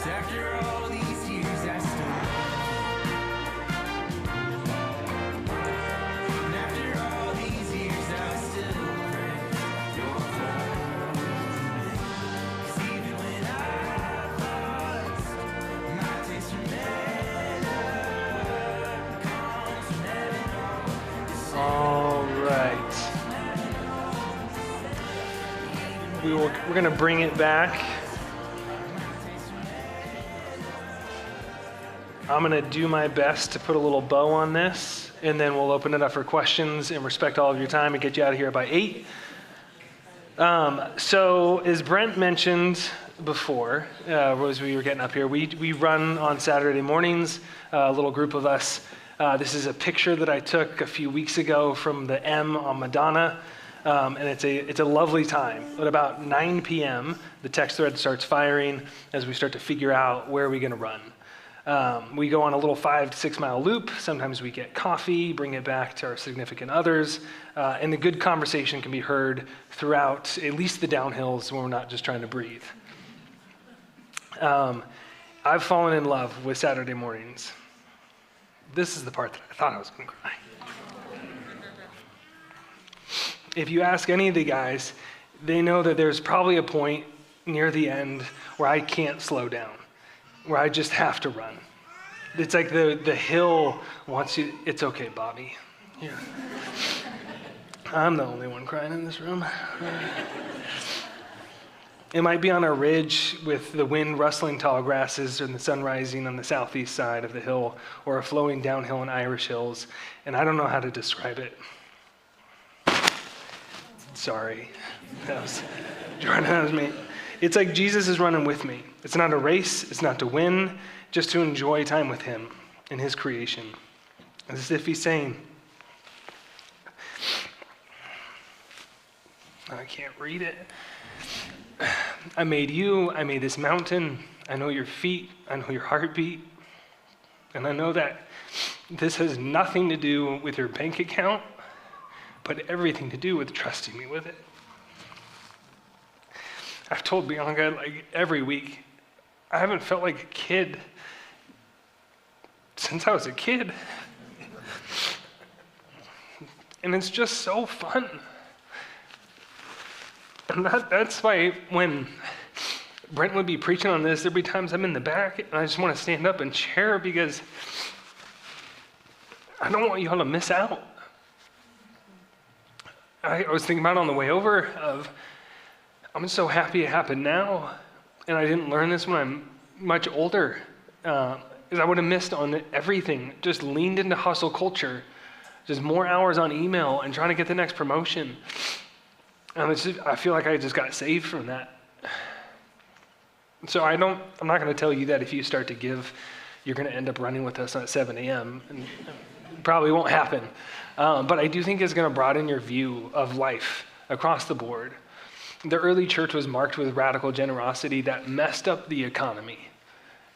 Speaker 1: after all these years, I still love you. And after all these years, I still praise your holy name. 'Cause even when I've lost my taste for manna, comes from heaven.
Speaker 4: All right. We're going to bring it back. I'm going to do my best to put a little bow on this, and then we'll open it up for questions and respect all of your time and get you out of here by 8. So as Brent mentioned before, as we were getting up here, we run on Saturday mornings, a little group of us. This is a picture that I took a few weeks ago from the M on Madonna. And it's a lovely time. At about 9 p.m., the text thread starts firing as we start to figure out where are we going to run. We go on a little 5 to 6 mile loop. Sometimes we get coffee, bring it back to our significant others, and the good conversation can be heard throughout at least the downhills when we're not just trying to breathe. I've fallen in love with Saturday mornings. This is the part that I thought I was going to cry. If you ask any of the guys, they know that there's probably a point near the end where I can't slow down, where I just have to run. It's like the hill wants you. It's okay, Bobby. Yeah. I'm the only one crying in this room. It might be on a ridge with the wind rustling tall grasses and the sun rising on the southeast side of the hill, or a flowing downhill in Irish hills, and I don't know how to describe it. Sorry. That was me. It's like Jesus is running with me. It's not a race. It's not to win, just to enjoy time with him and his creation. As if he's saying, I can't read it. I made you. I made this mountain. I know your feet. I know your heartbeat. And I know that this has nothing to do with your bank account, but everything to do with trusting me with it. I've told Bianca like every week, I haven't felt like a kid since I was a kid. And it's just so fun. And that's why when Brent would be preaching on this, there'd be times I'm in the back and I just want to stand up and cheer because I don't want y'all to miss out. I was thinking about it on the way over of, I'm so happy it happened now, and I didn't learn this when I'm much older, because I would have missed on everything, just leaned into hustle culture, just more hours on email and trying to get the next promotion. And I feel like I just got saved from that. So I'm not going to tell you that if you start to give, you're going to end up running with us at 7 a.m. and it probably won't happen. But I do think it's going to broaden your view of life across the board. The early church was marked with radical generosity that messed up the economy.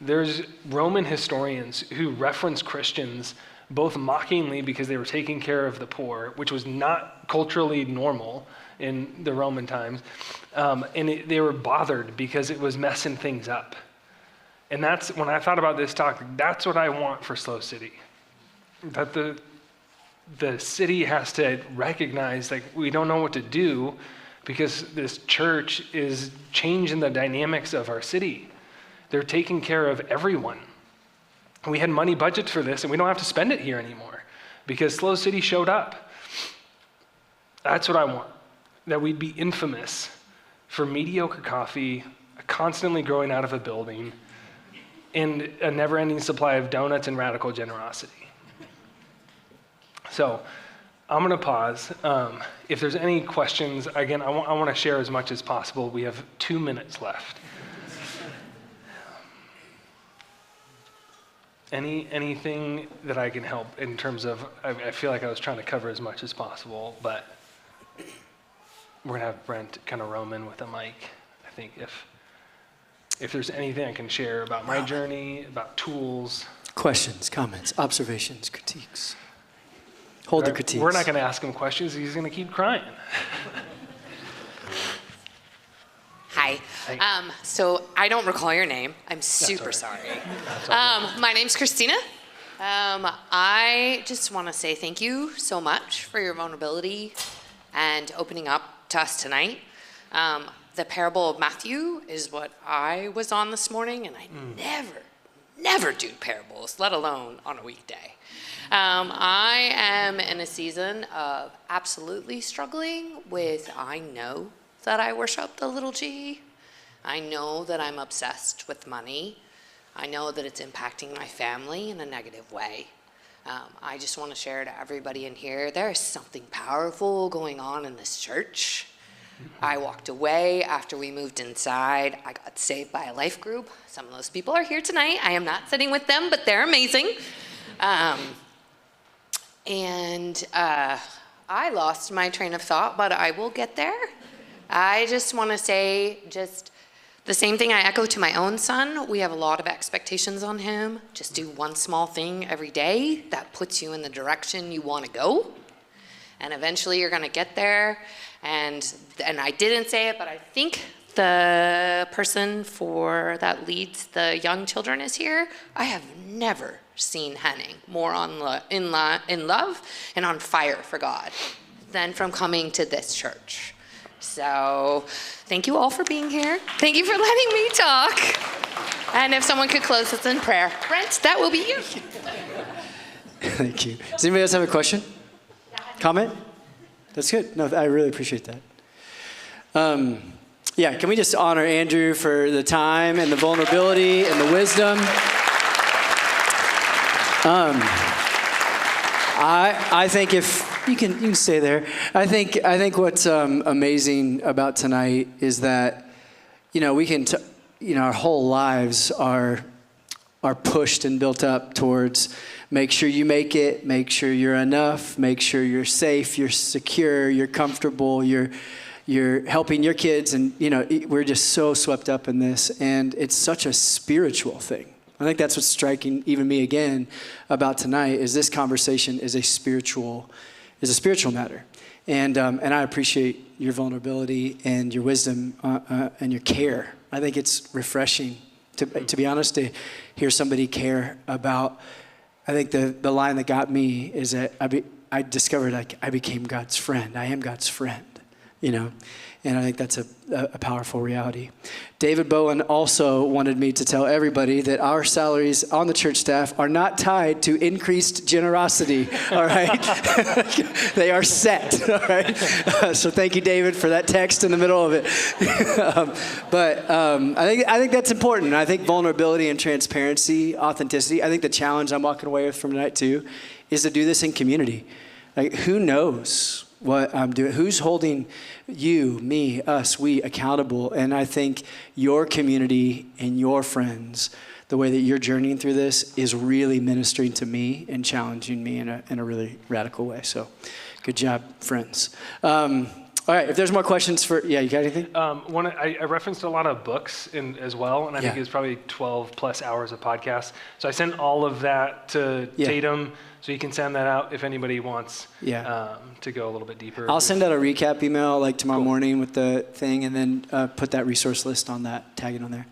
Speaker 4: There's Roman historians who reference Christians both mockingly because they were taking care of the poor, which was not culturally normal in the Roman times, and they were bothered because it was messing things up. And that's, when I thought about this talk, that's what I want for SLO City. That the city has to recognize, like, we don't know what to do because this church is changing the dynamics of our city. They're taking care of everyone. We had money budgeted for this, and we don't have to spend it here anymore because SLO City showed up. That's what I want, that we'd be infamous for mediocre coffee, constantly growing out of a building, and a never-ending supply of donuts and radical generosity. So I'm going to pause. If there's any questions, again, I want to share as much as possible. We have 2 minutes left. Anything that I can help in terms of, I feel like I was trying to cover as much as possible, but we're going to have Brent kind of roam in with a mic. I think if there's anything I can share about my journey, about tools.
Speaker 2: Questions, comments, observations, critiques. Hold the critiques.
Speaker 4: We're not going to ask him questions. He's going to keep crying.
Speaker 14: Hi. So I don't recall your name. I'm super sorry. My name's Christina. I just want to say thank you so much for your vulnerability and opening up to us tonight. The parable of Matthew is what I was on this morning, and I never do parables, let alone on a weekday. I am in a season of absolutely struggling with, I know that I worship the little g. I know that I'm obsessed with money. I know that it's impacting my family in a negative way. I just want to share to everybody in here, there is something powerful going on in this church. I walked away after we moved inside. I got saved by a life group. Some of those people are here tonight. I am not sitting with them, but they're amazing. I lost my train of thought, but I will get there. I just want to say just the same thing I echo to my own son. We have a lot of expectations on him. Just do one small thing every day that puts you in the direction you want to go. And eventually you're going to get there. And I didn't say it, but I think the person that leads the young children is here. I have never seen Henning more in love and on fire for God than from coming to this church. So thank you all for being here. Thank you for letting me talk. And if someone could close us in prayer. Brent, that will be you.
Speaker 2: Thank you. Does anybody else have a question? Comment? That's good. No, I really appreciate that. Yeah, can we just honor Andrew for the time and the vulnerability and the wisdom? I think if you can stay there. I think what's amazing about tonight is that, we can, our whole lives are pushed and built up towards make sure you make it, make sure you're enough, make sure you're safe, you're secure, you're comfortable, you're helping your kids, and we're just so swept up in this, and it's such a spiritual thing. I think that's what's striking even me again about tonight is this conversation is a spiritual matter, and I appreciate your vulnerability and your wisdom and your care. I think it's refreshing to be honest to hear somebody care about. I think the line that got me is that I discovered I became God's friend. I am God's friend, and I think that's a powerful reality. David Bowen also wanted me to tell everybody that our salaries on the church staff are not tied to increased generosity, all right? They are set, all right? So thank you, David, for that text in the middle of it. I think that's important. I think vulnerability and transparency, authenticity, I think the challenge I'm walking away with from tonight too is to do this in community. Like, who knows what I'm doing? Who's holding you, me, us, we accountable? And I think your community and your friends, the way that you're journeying through this is really ministering to me and challenging me in a really radical way. So good job, friends. All right, if there's more questions you got anything?
Speaker 4: I referenced a lot of books as well, and I think
Speaker 2: Yeah.
Speaker 4: it's probably 12 plus hours of podcasts. So I sent all of that to Tatum, so you can send that out if anybody wants to go a little bit deeper.
Speaker 2: I'll send out a recap email like tomorrow morning with the thing, and then put that resource list on that, tag it on there.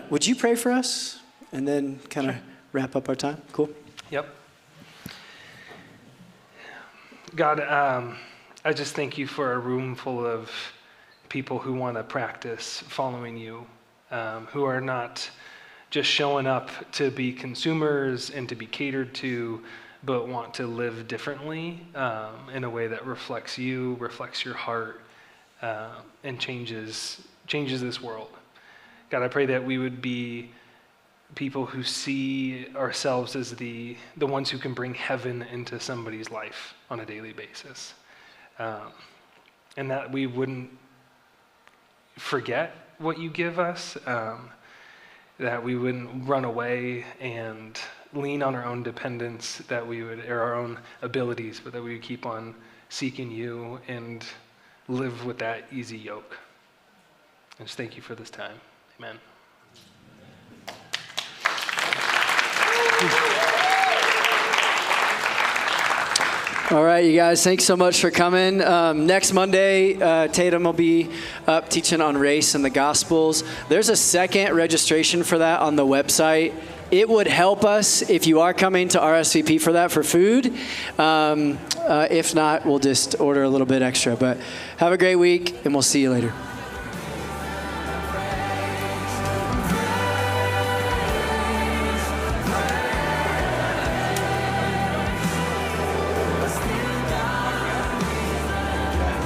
Speaker 2: Would you pray for us? And then kind of wrap up our time? Cool.
Speaker 4: Yep. God, I just thank you for a room full of people who want to practice following you, who are not just showing up to be consumers and to be catered to, but want to live differently in a way that reflects you, reflects your heart, and changes this world. God, I pray that we would be people who see ourselves as the ones who can bring heaven into somebody's life on a daily basis. And that we wouldn't forget what you give us, that we wouldn't run away and lean on our own dependence, or our own abilities, but that we would keep on seeking you and live with that easy yoke. I just thank you for this time. Amen.
Speaker 2: All right, you guys, thanks so much for coming. Next Monday, Tatum will be up teaching on race and the Gospels. There's a second registration for that on the website. It would help us if you are coming to RSVP for that for food. If not, we'll just order a little bit extra. But have a great week, and we'll see you later.